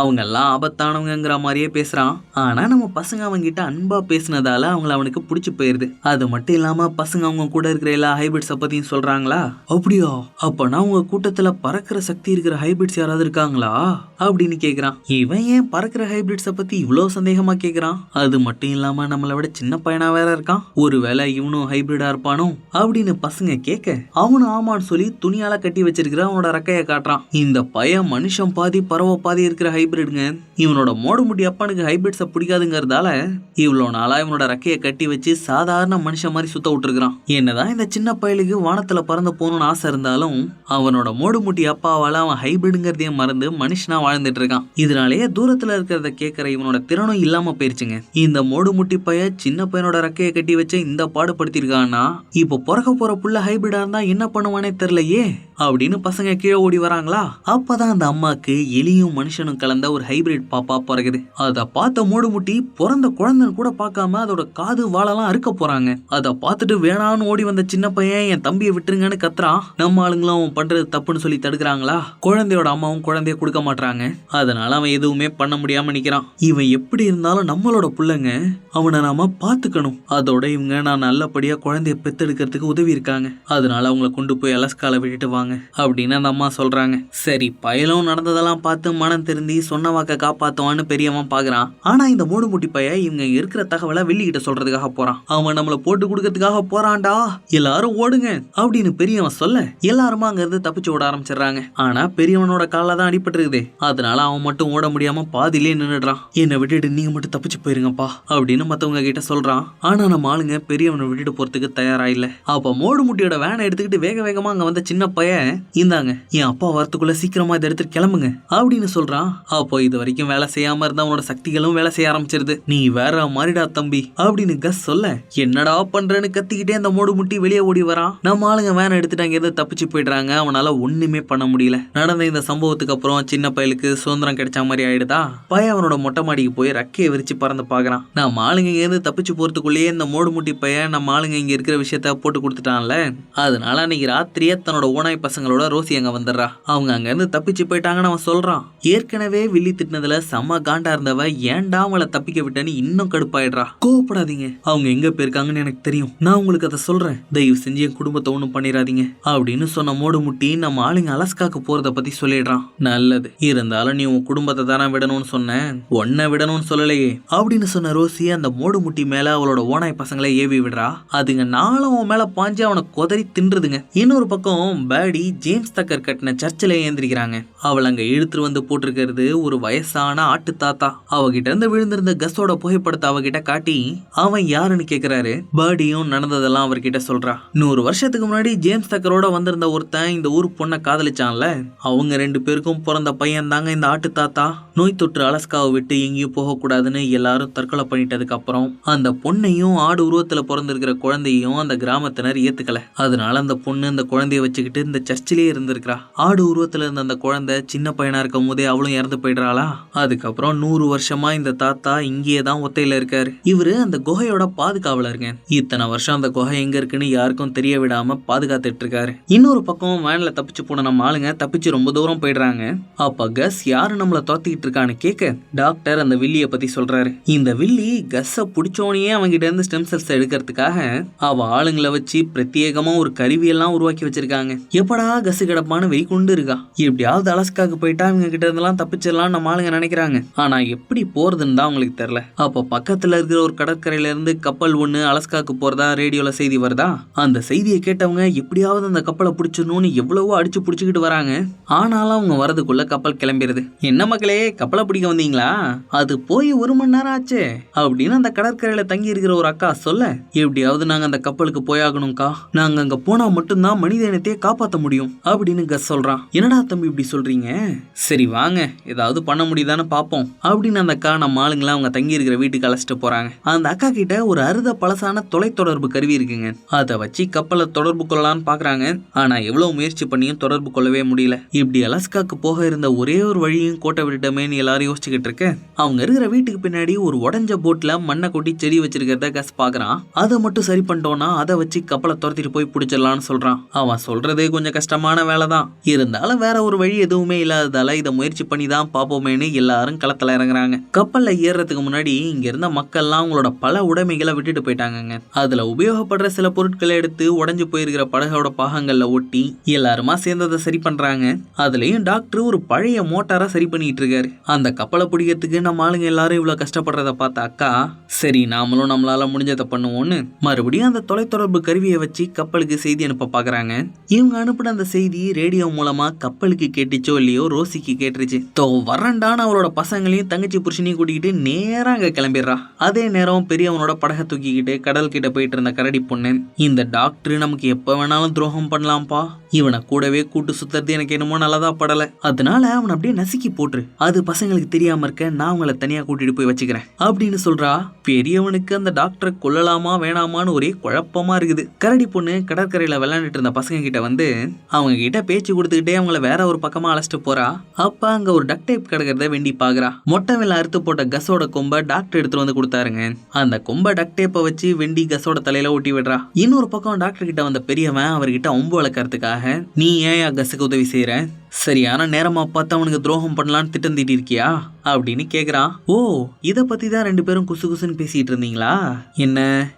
அவங்க எல்லாம் ஆபத்தானவங்கிற மாதிரியே பேசுறான். ஆனா நம்ம பசங்க அவங்க கிட்ட அன்பா பேசினதால அவங்கள அவனுக்கு பிடிச்சு போயிருது. அது மட்டும் இல்லாம பசங்க அவங்க கூட இருக்கிற எல்லா ஹைபிரிட்ஸை பத்தியும் சொல்றாங்களா. அப்படியா, அப்பனா உங்க கூட்டத்துல பறக்கிற சக்தி இருக்கிற ஹைபிரிட்ஸ் யாராவது இருக்காங்களா அப்படின்னு கேக்குறான். இவன் ஏன் பறக்கிற ஹைபிரிட்ஸை பத்தி இவ்வளவு சந்தேகமா கேக்குறான். அது மட்டும் இல்லாம நம்மளை விட சின்ன பையனா வேற இருக்கான், ஒருவேளை இவனும் ஹைபிரிடா இருப்பானோ அப்படின்னு பசங்க கேட்க அவனும் ஆமான்னு சொல்லி துணியால கட்டி வச்சிருக்கிற அவனோட ரெக்கைய காட்டுறான். இந்த பையன் மனுஷன் பாதி பறவை பாதி இருக்கிற ஹைபிரிடுங்க. இவனோட மோடு முடி அப்பனுக்கு ஹைபிரிட்ஸை பிடிக்காதுங்கிறதால இவ்வளவு நாளா இவனோட ரெக்கைய கட்டி வச்சு சாதாரண மனுஷன் மாதிரி சுத்த விட்டுருக்கான். என்னதான் இந்த சின்ன பயலுக்கு வானத்துல பறந்து போகணும்னு ஆசை இருந்தாலும் அவனோட மோடு முட்டி அப்பாவால அவன் ஹைபிரிடுங்கிறதையே மறந்து மனுஷனா வாழ்ந்துட்டு இருக்கான். இதனாலேயே தூரத்துல இருக்கிறத கேட்கிற இவனோட திறனும் இல்லாம போயிருச்சுங்க. இந்த மோடு முட்டி பைய சின்ன பையனோட ரெக்கைய கட்டி வச்சு இந்த பாடுபடுத்திருக்கான்னா இப்போ பிறக்க போற புள்ள ஹைபிரிடா இருந்தா என்ன பண்ணுவானே தெரியலையே அப்படின்னு பசங்க கீழே ஓடி வராங்களா. அப்பதான் அந்த அம்மாக்கு எலியும் மனுஷனும் கலந்த ஒரு ஹைபிரிட் பாப்பா பிறகுது. அதை பார்த்த மோடு முட்டி பிறந்த குழந்தைன்னு கூட பார்க்காம அதோட காது வாழெல்லாம் அறுக்க போறாங்க. அதை பார்த்துட்டு வேணான்னு ஓடி வந்த சின்ன பையன் என் தம்பியை விட்டுருங்கன்னு கத்துறான். நம்ம ஆளுங்களும் அவன் பண்றது தப்புன்னு சொல்லி தடுக்கிறாங்களா. குழந்தையோட அம்மாவும் குழந்தைய கொடுக்க மாட்டாங்க. அதனால அவன் எதுவுமே பண்ண முடியாம நிக்கிறான். இவன் எப்படி இருந்தாலும் நம்மளோட புள்ளைங்க, அவனை நாம பாத்துக்கணும். அதோட இவங்க நான் நல்லபடியா குழந்தைய பெத்தெடுக்கிறதுக்கு உதவி இருக்காங்க. அதனால அவங்கள கொண்டு போய் அலஸ்கால விட்டுட்டு வாங்க அப்படின்னு அந்த அம்மா சொல்றாங்க. சரி, பயலும் நடந்ததெல்லாம் பார்த்து மனம் திருந்தி சொன்ன வாக்க காப்பாத்துவான்னு பெரியவன் பாக்குறான். ஆனா இந்த மூடு முட்டி பைய இவங்க இருக்கிற தகவலை வெள்ளிக்கிட்ட சொல்றதுக்காக போறான். அவன் நம்மள போட்டு கொடுக்கறதுக்காக போறான்டா, எல்லாரும் ஓடுங்க அப்படின்னு பெரியவன் சொல்ல எல்லாருமா அங்க இருந்து தப்பிச்சு ஓட ஆரம்பிச்சிடுறாங்க. ஆனா பெரியவனோட கால தான் அடிபட்டு இருக்குது. அதனால அவன் மட்டும் ஓட முடியாம பாதியிலே நின்னுடுறான். என்னை விட்டுட்டு நீங்க மட்டும் தப்பிச்சு போயிருங்கப்பா அப்படின்னு மத்தவங்க கிட்ட சொல்றான். ஆனா நம்ம ஆளுங்க பெரியவனை விட்டுட்டு போறதுக்கு தயாரா இல்ல. அப்ப மோடு முட்டியோட வேனை எடுத்துக்கிட்டு வேக வேகமா அங்க வந்த சின்ன பைய இந்தாங்க என் அப்பா வரத்துக்குள்ள சீக்கிரமா இதை எடுத்துட்டு கிளம்புங்க அப்படின்னு சொல்றான். அப்போ இது வரைக்கும் வேலை செய்யாம இருந்த அவனோட சக்திகளும் வேலை செய்ய ஆரம்பிச்சிருது. நீ வேற மாறிடா தம்பி அப்படின்னு கஸ் சொல்ல, என்னடா பண்றேன்னு கத்திக்கிட்டே அந்த மோடு முட்டி வெளியே ஓடி வரான். நம்ம ஆளுங்க வேன் எடுத்துட்டு அங்க இருந்து தப்பிச்சு போயிடுறாங்க. அவனால ஒண்ணுமே பண்ண முடியல. நடந்த இந்த சம்பவத்துக்கு அப்புறம் சின்ன பயலுக்கு சுதந்திரம் கிடைச்ச மாதிரி ஆயிடுதா. பையன் அவனோட மொட்டை மாடிக்கு போய் ரக்கையை விரிச்சு பறந்து பாக்குறான். நம்ம ஆளுங்க இங்க இருந்து தப்பிச்சு போறதுக்குள்ளேயே இந்த மோடு முட்டி பையன் நம்ம ஆளுங்க இங்க இருக்கிற விஷயத்த போட்டு கொடுத்துட்டான்ல. அதனால அன்னைக்கு ராத்திரியே தன்னோட ஓனாய் பசங்களோட ரோசி அங்க வந்துடுறா. அவங்க அங்க இருந்து தப்பிச்சு போயிட்டாங்கன்னு அவன் சொல்றான். ஏற்கனவே வில்லி திட்டினதுல செம்ம காண்டா இருந்தவ ஏன்டா அவளை தப்பிக்க விட்டேன்னு இன்னும் கடுப்பாயிடுறா. கோவப்படாதீங்க, அவங்க எங்க போயிருக்காங்கன்னு எனக்கு தெரியும், நான் உங்களுக்கு அதை சொல்றேன், தயவு செஞ்சு என் குடும்பத்தை ஒண்ணும் பண்ணிடாதீங்க அப்படின்னு சொன்ன மோடு முட்டி நம்ம ஆளுங்க அலஸ்காக்கு போறத பத்தி சொல்லிடுறான். நல்லது, இருந்தாலும் நீ உன் குடும்பத்தை தானே விடணும்னு சொன்ன, ஒன்ன விடணும்னு சொல்லலையே அப்படின்னு சொன்ன ரோசி அந்த மோடு முட்டி மேல அவளோட ஓனாய் பசங்களை ஏவி விடுறா. அதுங்க நாளும் அவன் மேல பாஞ்சு அவனை கொதறி தின்றுதுங்க. இன்னொரு பக்கம் பேடி ஜேம்ஸ் தக்கர் கட்டின சர்ச்சில் ஏந்திரிக்கிறாங்க. அவள் அங்க இழுத்துட்டு வந்து போட்டிருக்கிறது ஒரு வயசான ஆட்டு தாத்தா. அவகிட்ட இருந்து விழுந்திருந்த கஸோட புகைப்படத்தை அவகிட்ட காட்டி அவன் யாருன்னு கேக்குறாரு. பேடியும் நடந்ததெல்லாம் அவர்கிட்ட சொல்றா. 100 வருஷத்துக்கு முன்னாடி ஜேம்ஸ் தக்கரோட வந்திருந்த ஒருத்தன் இந்த ஊர் பொண்ணை காதலிச்சான்ல, அவங்க 2 பேருக்கும் பிறந்த பையன் தாங்க இந்த ஆட்டு தாத்தா. நோய் தொற்று அலஸ்காவை விட்டு எங்கேயும் போக கூடாதுன்னு எல்லாரும் தற்கொலை பண்ணிட்டதுக்கு அப்புறம் அந்த பொண்ணையும் ஆடு உருவத்துல பிறந்திருக்கிற குழந்தையும் அந்த கிராமத்தினர் ஏத்துக்கல. அதனால அந்த பொண்ணு அந்த குழந்தைய வச்சுக்கிட்டு இந்த சர்ச்சிலேயே இருந்திருக்கிறா. ஆடு உருவத்துல இருந்த அந்த குழந்தை சின்ன பையனா இருக்கும் போதே அவளும் இறந்து போயிடுறாளா. அதுக்கப்புறம் 100 வருஷமா இந்த தாத்தா இங்கேயே தான் ஒத்தையில இருக்காரு. இவரு அந்த குகையோட பாதுகாவலருங்க. இத்தனை வருஷம் அந்த குகை எங்க இருக்குன்னு யாருக்கும் தெரிய விடாம பாதுகாத்துட்டு இருக்காரு. இன்னொரு பக்கம் வேன்ல தப்பிச்சு போன நம்ம ஆளுங்க தப்பிச்சு ரொம்ப தூரம் போயிடுறாங்க. அப்ப கஸ் யாரு நம்மள தோத்திக்கிட்டு இருக்கான்னு கேட்க டாக்டர் அந்த வில்லிய பத்தி சொல்றாரு. இந்த வில்லி கஸ்ஸ புடிச்சோனையே அவங்கிட்ட இருந்து ஸ்டெம் செல்ஸ் எடுக்கிறதுக்காக அவ ஆளுங்களை வச்சு பிரத்யேகமா ஒரு கருவியெல்லாம் உருவாக்கி வச்சிருக்காங்க. எப்படா கஸ் கிடப்பான்னு வெறிக்கொண்டு இருக்கா. எப்படியாவது அலஸ்காக்கு போயிட்டா இவங்க கிட்ட இருந்தெல்லாம் தப்பிச்சிடலாம் நம்ம ஆளுங்க நினைக்கிறாங்க. ஆனா எப்படி போறதுன்னு தான் அவங்களுக்கு தெரியல. அப்ப பக்கத்துல இருக்கிற ஒரு கடற்கரையில இருந்து கப்பல் ஒண்ணு அலஸ்காக்கு போறதா ரேடியோல செய்தி வருதா. அந்த செய்தியை கேட்டவங்க எப்படியாவது அந்த கப்பலை பிடிச்சிடணும்னு எவ்வளவோ அடிச்சு பிடிச்சிக்கிட்டு வராங்க. ஆனாலும் அவங்க வரதுக்குள்ள கப்பல் கிளம்பிடுது. என்ன மக்களே, கப்பலை பிடிக்க வந்தீங்களா? அது போய் 1 மணி நேரம் ஆச்சு அப்படின்னு அந்த கடற்கரையில தங்கி இருக்கிற ஒரு அக்கா சொல்ல, எப்படியாவது நாங்க அந்த கப்பலுக்கு போயாகணும்க்கா, நாங்க அங்க போனா மட்டும்தான் மனித இனத்தையே காப்பாற்ற முடியும் அப்படின்னு கஸ் சொல்றான். என்னடா தம்பி இப்படி சொல்றீங்க? சரி வாங்க, ஏதாவது பண்ண முடியுதான்னு பாப்போம் அப்படின்னு அந்த அக்கா நம்ம ஆளுங்களை அவங்க தங்கி இருக்கிற வீட்டுக்கு அழைச்சிட்டு போறாங்க. அந்த அக்கா கிட்ட ஒரு அறுத பழசான தொலைத்தொடர்பு கருவி இருக்குங்க. அதை வச்சு கப்பலை தொடர்பு கொள்ளலான்னு பாக்குறாங்க. ஆனா எவ்வளவு முயற்சி பண்ணியும் தொடர்பு கொள்ளவே முடியல. இப்படி அலஸ்காக்கு போக இருந்த ஒரே ஒரு வழியும் கோட்டை விட்டுட்டமேன்னு எல்லாரும் யோசிச்சுக்கிட்டு இருக்க, அவங்க இருக்கிற வீட்டுக்கு பின்னாடி ஒரு உடஞ்ச போட்ல மண்ணை கொட்டி செடி வச்சிருக்கிறத கஸ் பாக்குறான். அதை மட்டும் சரி பண்ணிட்டோம்னா அதை வச்சு கப்பலை துரத்திட்டு போய் பிடிச்சிடலான்னு சொல்றான். அவன் சொல்றதே கொஞ்சம் கஷ்டமான வேலை தான், இருந்தாலும் வேற ஒரு வழி எதுவுமே இல்லாததால இதை முயற்சி பண்ணி தான் பாப்போமேன்னு எல்லாரும் களத்துல இறங்குறாங்க. கப்பல்ல ஏறதுக்கு முன்னாடி இங்க இருந்த மக்கள்லாம் அவங்களோட பல உடைமைகளை விட்டுட்டு போயிட்டாங்க. அதுல உபயோகப்படுற சில பொருட்களை எடுத்து உடஞ்சு போயிருக்கிற படகோட பாகங்கள்ல ஒட்டி எல்லாருமா சேர்ந்து அதை சரி பண்றாங்க. அதுலயும் டாக்டர் ஒரு பழைய மோட்டாரா சரி பண்ணிட்டு இருக்காரு. அந்த கப்பலை பிடிக்கிறதுக்கு நம்ம ஆளுங்க எல்லாரும் இவ்வளவு கஷ்டப்படுறத பார்த்த அக்கா, சரி நாமளும் நம்மளால முடிஞ்சதை பண்ணுவோம்னு மறுபடியும் அந்த தொலைத்தொடர்பு கருவியை வச்சு கப்பலுக்கு செய்தி அனுப்ப பாக்குறாங்க. இவங்க அனுப்பின அந்த செய்தி ரேடியோ மூலமா கப்பலுக்கு கேட்டுச்சோ இல்லையோ ரோசிக்கு கேட்டுருச்சு. வரண்டான்னு அவளோட பசங்களையும் தங்கச்சி புருஷனையும் கூட்டிக்கிட்டு நேரா அங்க கிளம்பிடுறா. அதே நேரம் பெரியவனோட படகை தூக்கிக்கிட்டு கடல் கிட்ட போயிட்டு இருந்த கரடி பொண்ணு, இந்த டாக்டர் நமக்கு எப்ப வேணாலும் துரோகம் பண்ணலாம்ப்பா, இவனை கூடவே கூட்டு சுத்துறது எனக்கு என்னமோ நல்லதா படல, அதனால அவனை அப்படியே நசுக்கி போட்டுரு, அது பசங்களுக்கு தெரியாம இருக்க நான் அவங்கள தனியா கூட்டிட்டு போய் வச்சுக்கிறேன் அப்படின்னு சொல்றா. பெரியவனுக்கு அந்த டாக்டரை கொல்லலாமா வேணாமான்னு ஒரே குழப்பமா இருக்குது. கரடி பொண்ணு கடற்கரையில விளையாண்டுட்டு இருந்த பசங்க கிட்ட வந்து அவங்க கிட்ட பேச்சு கொடுத்துக்கிட்டே அவங்கள வேற ஒரு பக்கமா அழைச்சிட்டு போறா. அப்ப அங்க ஒரு டக் டேப் கிடக்கிறத வெண்டி பாக்குறா. மொட்டை மேல அறுத்து போட்ட கஸோட கொம்பை டாக்டர் எடுத்துட்டு வந்து கொடுத்தாருங்க. அந்த கொம்பை டக் டேப்பை வச்சு வெண்டி கஸோட தலையில ஒட்டி விடுறா. இன்னொரு பக்கம் டாக்டர் கிட்ட வந்த பெரியவன் அவர்கிட்ட ஒம்பு வளர்க்கறதுக்காக, நீ ஏன் கஸுக்கு உதவி செய்யற, சரியான நேரமா பார்த்து அவனுக்கு துரோகம் பண்ணலான்னு திட்டம் தீட்டி இருக்கியா அப்படின்னு கேக்குறான். ஓ, இத பத்தி தான் 2 பேரும் குசு குசுன்னு பேசிட்டு இருந்தீங்களா?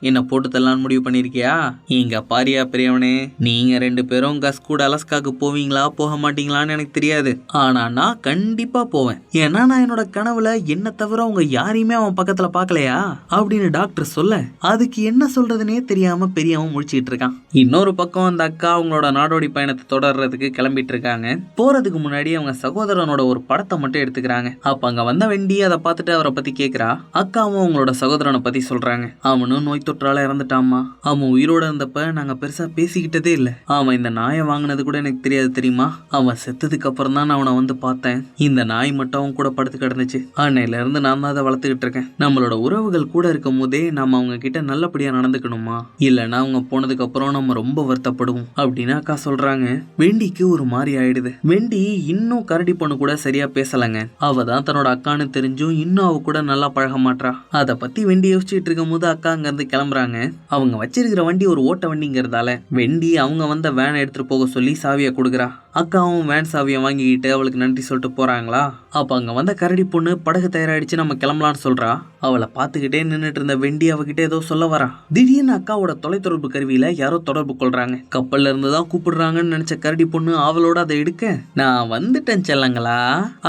என்ன போட்டு தரலான்னு முடிவு பண்ணிருக்கியா? இங்க பாரியா பெரியவனே, நீங்க 2 பேரும் கஸ் கூட அலஸ்காக்கு போவீங்களா போக மாட்டீங்களான்னு எனக்கு தெரியாது, ஆனா நான் கண்டிப்பா போவேன். ஏன்னா நான் என்னோட கனவுல என்ன தவிர அவங்க யாரையுமே அவன் பக்கத்துல பாக்கலையா அப்படின்னு டாக்டர் சொல்ல, அதுக்கு என்ன சொல்றதுன்னே தெரியாம பெரியவன் முழிச்சிட்டு இருக்கான். இன்னொரு பக்கம் அந்த அக்கா அவங்களோட நாடோடி பயணத்தை தொடர்றதுக்கு கிளம்பிட்டு இருக்காங்க. போறதுக்கு முன்னாடி அவங்க சகோதரனோட ஒரு படத்தை மட்டும் எடுத்துக்கிறாங்க. அப்ப அங்க வந்த வெண்டி அதை பார்த்துட்டு அவரை பத்தி கேக்குறா. அக்காவும் அவங்களோட சகோதரனை பத்தி சொல்றாங்க. அவனும் நோய் தொற்றால இறந்துட்டாமா. அவன் உயிரோட இருந்தப்ப நாங்க பெருசா பேசிக்கிட்டதே இல்ல. அவன் இந்த நாயை வாங்கினது கூட எனக்கு தெரியாது தெரியுமா. அவன் செத்ததுக்கு அப்புறம் தான் நான் அவனை வந்து பார்த்தேன். இந்த நாய் மட்டும் அவன் கூட படுத்து கிடந்துச்சு. அன்னையில இருந்து நான் தான் அதை வளர்த்துக்கிட்டு இருக்கேன். நம்மளோட உறவுகள் கூட இருக்கும் போதே நாம அவங்க கிட்ட நல்லபடியா நடந்துக்கணுமா, இல்லைன்னா அவங்க போனதுக்கு அப்புறம் நம்ம ரொம்ப வருத்தப்படுவோம் அப்படின்னு அக்கா சொல்றாங்க. வெண்டிக்கு ஒரு மாதிரி ஆயிடுது. வெண்டி இன்னும் கரடி பொண்ணு கூட சரியா பேசலங்க. அவ தான் தன்னோட அக்கான்னு தெரிஞ்சும் இன்னும் அவ கூட நல்லா பழக மாட்டா. அதை பத்தி வெண்டி யோசிச்சுட்டு இருக்கும் போது அக்கா அங்க இருந்து கிளம்புறாங்க. அவங்க வச்சிருக்கிற வண்டி ஒரு ஓட்ட வண்டிங்கிறதால வெண்டி அவங்க வந்த வேனை எடுத்துட்டு போக சொல்லி சாவியை கொடுக்குறா. அக்காவும் வேன் சாவியை வாங்கிக்கிட்டு அவளுக்கு நன்றி சொல்லிட்டு போறாங்களா. அப்ப அங்க வந்த கரடி பொண்ணு படகு தயாராயிடுச்சு, நம்ம கிளம்பலான்னு சொல்றா. அவளை பார்த்துக்கிட்டே நின்றுட்டு இருந்த வெண்டி அவகிட்ட ஏதோ சொல்ல வரா. திடீர்னு அக்காவோட தொலைத்தொடர்பு கருவியில யாரோ தொடர்பு கொள்றாங்க. கப்பல்ல இருந்துதான் கூப்பிடுறாங்கன்னு நினைச்ச கரடி பொண்ணு அவளோட அதை எடுக்க, நான் வந்துட்டேன் செல்லங்களா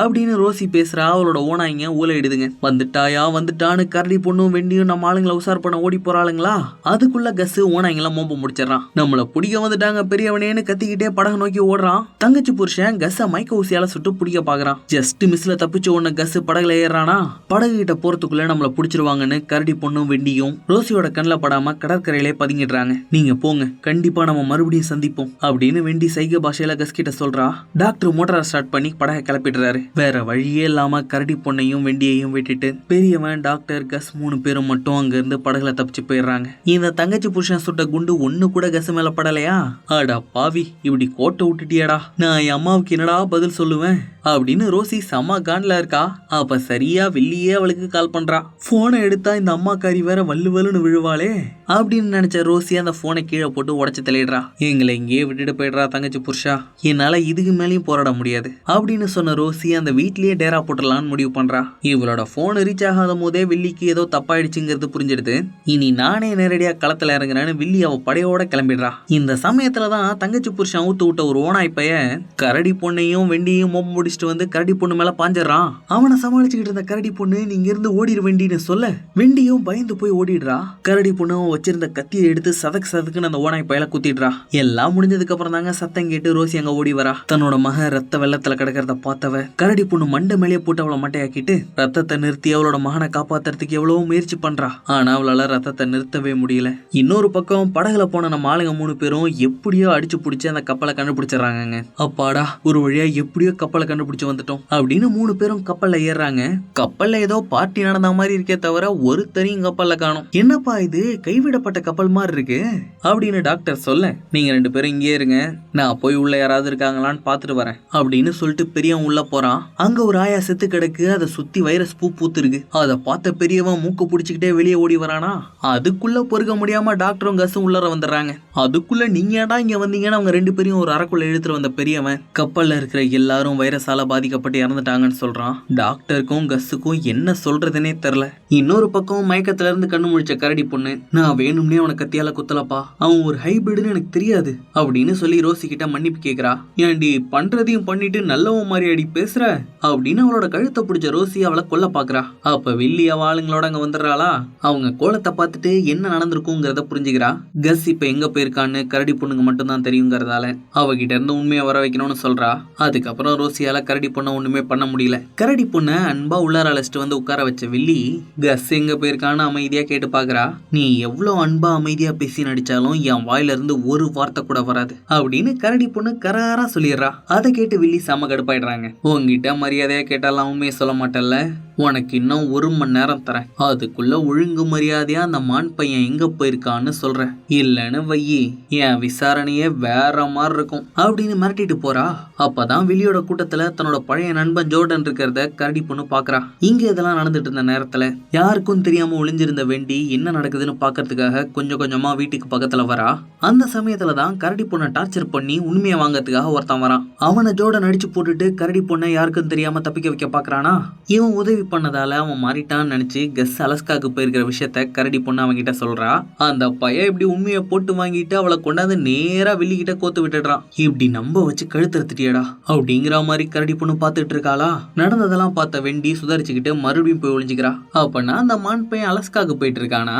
அப்படின்னு ரோசி பேசுறா. அவளோட ஓனாய்ங்க ஊழையிடுதுங்க. வந்துட்டான்னு கரடி பொண்ணும் வெண்டியும் நம்ம ஆளுங்களை உசார் பண்ண ஓடி போறாளுங்களா. அதுக்குள்ள கஸ் ஓனாய்ங்கள மோப்ப முடிச்சிடறான். நம்மள பிடிக்க வந்துட்டாங்க பெரியவனேன்னு கத்திக்கிட்டே படகு நோக்கி ஓடுறான். தங்கச்சி புருஷன் கஸ்ஸ மைக்க ஊசியால சுட்டு பிடிக்க பாக்குறான். ஜஸ்ட் மிஸ்ல தப்பிச்சு ஒண்ணு கஸ் படகுல ஏறானா. படகு கிட்ட போறதுக்குள்ள நம்மள புடிச்சிருவாங்கன்னு கரடி பொண்ணும் வெண்டியும் ரோசியோட கண்ணில் படாம கடற்கரையிலே பதுங்கிடுறாங்க. நீங்க போங்க, கண்டிப்பா நம்ம மறுபடியும் சந்திப்போம் அப்படின்னு வெண்டி சைகை பாஷையில கஸ் கிட்ட சொல்றா. டாக்டர் மோட்டாரை ஸ்டார்ட் பண்ணி படகை கிளப்பிடுறாரு. வேற வழியே இல்லாம கரடி பொண்ணையும் வெண்டியையும் விட்டுட்டு பெரியவன் டாக்டர் கஸ் 3 பேரும் மட்டும் அங்க இருந்து படகுல தப்பிச்சு போயிடுறாங்க. இந்த தங்கச்சி புருஷன் சுட்ட குண்டு ஒண்ணு கூட கஸ் மேல படலையா. அடா பாவி, இப்படி கோட்டை விட்டுட்டியாடா, நான் என் அம்மாவுக்கு என்னடா பதில் சொல்லுவேன் அப்படின்னு ரோசி செம்ம கான்ல இருக்கா. அப்ப சரியா வெள்ளியே அவளுக்கு கால் பண்றா. போனை எடுத்தா இந்த அம்மாக்காரி வேற வல்லுன்னு விழுவாளே அப்படின்னு நினைச்ச ரோசி அந்த போனை கீழே போட்டு உடச்சு தள்ளிடுறா. எங்களை இங்கேயே விட்டுட்டு போயிடுறா தங்கச்சி புருஷா, என்னால இதுக்கு மேலேயும் போராட முடியாது அப்படின்னு சொன்ன ரோசி அந்த வீட்லயே டேரா போட்டுடலான்னு முடிவு பண்றா. இவளோட போன் ரீச் ஆகாத போதே வில்லிக்கு ஏதோ தப்பாயிடுச்சுங்கிறது புரிஞ்சிடுது. இனி நானே நேரடியா களத்துல இறங்குறேன்னு வில்லி அவ படையோட கிளம்பிடுறா. இந்த சமயத்துலதான் தங்கச்சி புருஷன் ஊத்து விட்ட ஒரு ஓனாய் பைய கரடி பொண்ணையும் வெண்டியும் மோப்ப முடிச்சுட்டு வந்து கரடி பொண்ணு மேல பாஞ்சிடறான். அவனை சமாளிச்சுக்கிட்டு இருந்த கரடி பொண்ணு நீங்க இருந்து ஓடிடு வெண்டின்னு சொல்ல வெண்டியும் பயந்து போய் ஓடிடுறா. கரடி பொண்ணு வச்சிருந்த கத்தியை எடுத்து சதக்குன்னு அந்த ஓனாய் பையில குத்திடுறா. எல்லாம் முடிஞ்சதுக்கு அப்புறம் தாங்க சத்தம் கேட்டு ரோசி அங்க ஓடி வரா. தன்னோட மகன் ரத்த வெள்ளத்துல கிடக்கிறத பார்த்தவ கரடி பொண்ணு மண்டை மேலே போட்டு அவளை மட்டையாக்கிட்டு ரத்தத்தை நிறுத்தி அவளோட மகனை காப்பாத்துறதுக்கு எவ்வளவோ முயற்சி பண்றா. ஆனா அவளால ரத்தத்தை நிறுத்தவே முடியல. இன்னொரு பக்கம் படகுல போன நம்ம ஆளுங்க 3 பேரும் எப்படியோ அடிச்சு பிடிச்சி அந்த கப்பலை கண்டுபிடிச்சிடறாங்க. அப்பாடா, ஒரு வழியா எப்படியோ கப்பலை கண்டுபிடிச்சு வந்துட்டோம் அப்படின்னு 3 பேரும் கப்பல்ல ஏறாங்க. கப்பல்ல ஏதோ பார்ட்டி நடந்த மாதிரி இருக்கே தவிர ஒருத்தரையும் கப்பல்ல காணோம். என்னப்பா இது கைவிடப்பட்ட கப்பல் மாதிரி இருக்கு அப்படின்னு டாக்டர் சொல்ல, நீங்க 2 பேரும் இங்கே இருங்க, நான் போய் உள்ள யாராவது இருக்காங்களான்னு பாத்துட்டு வரேன் அப்படின்னு சொல்லிட்டு பெரியவன் உள்ள போறான். அங்க ஒரு ஆயா செத்து கிடக்கு. அதை சுத்தி வைரஸ் பூத்து இருக்கு. அதை பார்த்த பெரியவன் மூக்க பிடிச்சுக்கிட்டே வெளியே ஓடி வரானா. அதுக்குள்ள பொறுக்க முடியாம டாக்டரும் கஸும் உள்ளர வந்துடுறாங்க. அதுக்குள்ள நீங்க ஏடா இங்க வந்தீங்கன்னு அவங்க 2 பேரையும் ஒரு அறைக்குள்ள இழுத்துட்டு வந்த பெரியவன் கப்பல்ல இருக்கிற எல்லாரும் வைரஸால பாதிக்கப்பட்டு இறந்துட்டாங்கன்னு சொல்றான். டாக்டருக்கும் கஸுக்கும் என்ன சொல்றதுன்னே தெரியல. இன்னொரு பக்கம் மயக்கத்துல இருந்து கண்ணு முழிச்ச கரடி பொண்ணு, நான் வேணும்னே அவனை கத்தியால குத்தலப்பா, அவன் ஒரு ஹைபிரிட்னு எனக்கு தெரியாது அப்படின்னு சொல்லி ரோசி கிட்ட மன்னிப்பு கேக்குறா. ஏன்டி பண்றதையும் பண்ணிட்டு நல்லவன் மாதிரி அடி பேசுற அப்படின்னு அவளோட கழுத்தை பிடிச்ச ரோசி அவளை கொல்ல பாக்குறா. அப்ப வெள்ளி அவ ஆளுங்களோட அங்க வந்துடுறாளா. அவங்க கோலத்தை பார்த்துட்டு என்ன நடந்திருக்குங்கிறத புரிஞ்சுக்கிறா. கஸ் இப்ப எங்க போயிருக்கான்னு கரடி பொண்ணுங்க மட்டும் தான் தெரியுங்கிறதால அவகிட்ட இருந்து உண்மையை வர வைக்கணும்னு சொல்றா. அதுக்கப்புறம் ரோசியால கரடி பொண்ணை ஒண்ணுமே பண்ண முடியல. கரடி பொண்ணை அன்பா உள்ளார அழைச்சிட்டு வந்து உட்கார வச்ச வில்லி கஸ் எங்க போயிருக்கான்னு அமைதியா கேட்டு பாக்குறா. நீ எவ்வளவு அன்பா அமைதியா பேசி நடிச்சாலும் என் வாயில இருந்து ஒரு வார்த்தை கூட வராது அப்படின்னு கரடி பொண்ணு கராரா சொல்லிடுறா. அதை கேட்டு வில்லி செம கடுப்பாயிடுறாங்க. உங்ககிட்ட மரியாதையா கேட்டாலும் உண்மையை சொல்ல மாட்டேன்ல, உனக்கு இன்னும் 1 மணி நேரம் தரேன், அதுக்குள்ள ஒழுங்கு மரியாதையா அந்த மான் பையன் எங்க போயிருக்கான்னு சொல்றேன், இல்லன்னு வையி என் விசாரணையே வேற மாதிரி இருக்கும் அப்படின்னு மிரட்டிட்டு போறா. அப்பதான் வில்லியோட கூட்டத்துல தன்னோட பழைய நண்பன் ஜோர்டன் இருக்கிறத கரடி பொண்ணு பாக்குறா. இங்க இதெல்லாம் நடந்துட்டு இருந்த நேரத்துல யாருக்கும் தெரியாம ஒளிஞ்சிருந்த வெண்டி என்ன நடக்குதுன்னு பாக்கிறதுக்காக கொஞ்சம் கொஞ்சமா வீட்டுக்கு பக்கத்துல வரா. அந்த சமயத்துலதான் கரடி பொண்ணை டார்ச்சர் பண்ணி உண்மையை வாங்கறதுக்காக ஒருத்தன் வரான். அவனை ஜோர்டன் அடிச்சு போட்டுட்டு கரடி பொண்ணை யாருக்கும் தெரியாம தப்பிக்க வைக்க பாக்குறானா. இவன் உதவி பண்ணதால அவன் மாறிட்டான்னு நினைச்சு கஸ் அலஸ்காக்கு போயிருக்கிற விஷயத்த கரடி பொண்ணு அவங்கிட்ட சொல்றா. அந்த பையன் இப்படி உண்மையை போட்டு வாங்கிட்டு அவளை கொண்டாந்து நேரா வில்லிக்கிட்ட கோத்து விட்டுடுறான். இப்படி நம்ப வச்சு கழுத்தறுத்துட்டியடா அப்படிங்கிற மாதிரி கரடி பொண்ணு பாத்துட்டு இருக்காளா. நடந்ததெல்லாம் பார்த்த வெண்டி சுதாரிச்சுக்கிட்டு மறுபடியும் போய் ஒளிஞ்சுக்கிறா. அப்பனா அந்த மான் பையன் அலஸ்காக்கு போயிட்டு இருக்கானா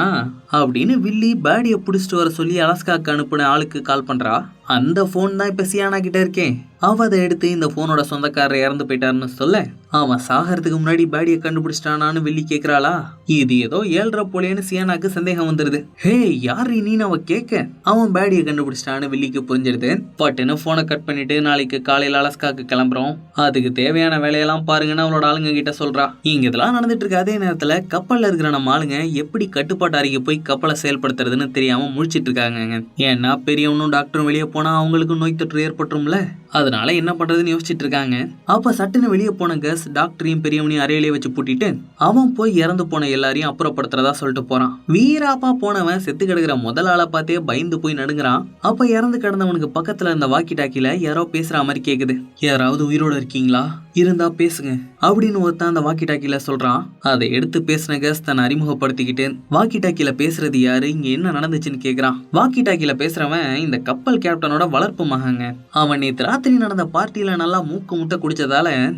அப்படின்னு வில்லி பேடியை புடிச்சிட்டு வர சொல்லி அலஸ்காக்கு அனுப்பின ஆளுக்கு கால் பண்றா. அந்த போன் தான் இப்ப சியானா கிட்ட இருக்கே. அவ அதை எடுத்து இந்த போனோட சொந்தக்காரர் இறந்து போயிட்டாருன்னு சொல்ல, அவன் சாகிறதுக்கு முன்னாடி பேடியை கண்டுபிடிச்சிட்டானான்னு வெள்ளி கேக்குறாளா. இது ஏதோ 7:30 போலேன்னு சியானாக்கு சந்தேகம் வந்துருது. ஹே யார் நீன்னு அவ கேட்க, அவன் பேடியை கண்டுபிடிச்சிட்டான்னு வெள்ளிக்கு புரிஞ்சிருது. பட்டுன்னு போனை கட் பண்ணிட்டு நாளைக்கு காலையில அலஸ்காக்கு கிளம்புறோம், அதுக்கு தேவையான வேலையெல்லாம் பாருங்கன்னு அவளோட ஆளுங்க கிட்ட சொல்றா. இங்க இதெல்லாம் நடந்துட்டு இருக்க அதே நேரத்துல கப்பல்ல இருக்கிற நம்ம ஆளுங்க எப்படி கட்டுப்பாட்டு அறைக்கு போய் கப்பலை செயல்படுத்துறதுன்னு தெரியாம முழிச்சிட்டு இருக்காங்க. ஏன்னா பெரியவனும் டாக்டரும் வெளியே போனா அவங்களுக்கும் நோய் தொற்று ஏற்பட்டுரும்ல, அதனால என்ன பண்றதுன்னு யோசிச்சுட்டு இருக்காங்க. அப்ப சட்டுன்னு வெளியே போன கஸ் டாக்டரையும் பெரியவனையும் அறையிலே வச்சு பூட்டிட்டு அவன் போய் இறந்து போன எல்லாரையும் அப்புறப்படுத்துறதா சொல்லிட்டு போறான். வீராப்பா போனவன் செத்து கிடக்குற முதல் ஆளை பார்த்தே பயந்து போய் நடுங்குறான். அப்ப இறந்து கிடந்தவனுக்கு பக்கத்துல இருந்த வாக்கி டாக்கில யாரோ பேசுற மாதிரி கேக்குது. யாராவது உயிரோட இருக்கீங்களா, இருந்தா பேசுங்க அப்படின்னு ஒருத்தன் அந்த வாக்கி டாக்கில சொல்றான். அதை எடுத்து பேசின கஸ் தன்னை அறிமுகப்படுத்திக்கிட்டு வாக்கி டாக்கில பேசுறது யாரு, இங்க என்ன நடந்துச்சுன்னு கேக்குறான். வாக்கி டாக்கில பேசுறவன் இந்த கப்பல் கேப்டனோட வளர்ப்பு மகங்க. அவன் நேத்து ராத்திரி நடந்த பார்ட்டியில நல்லா மூக்கு முட்டை குடிச்சதால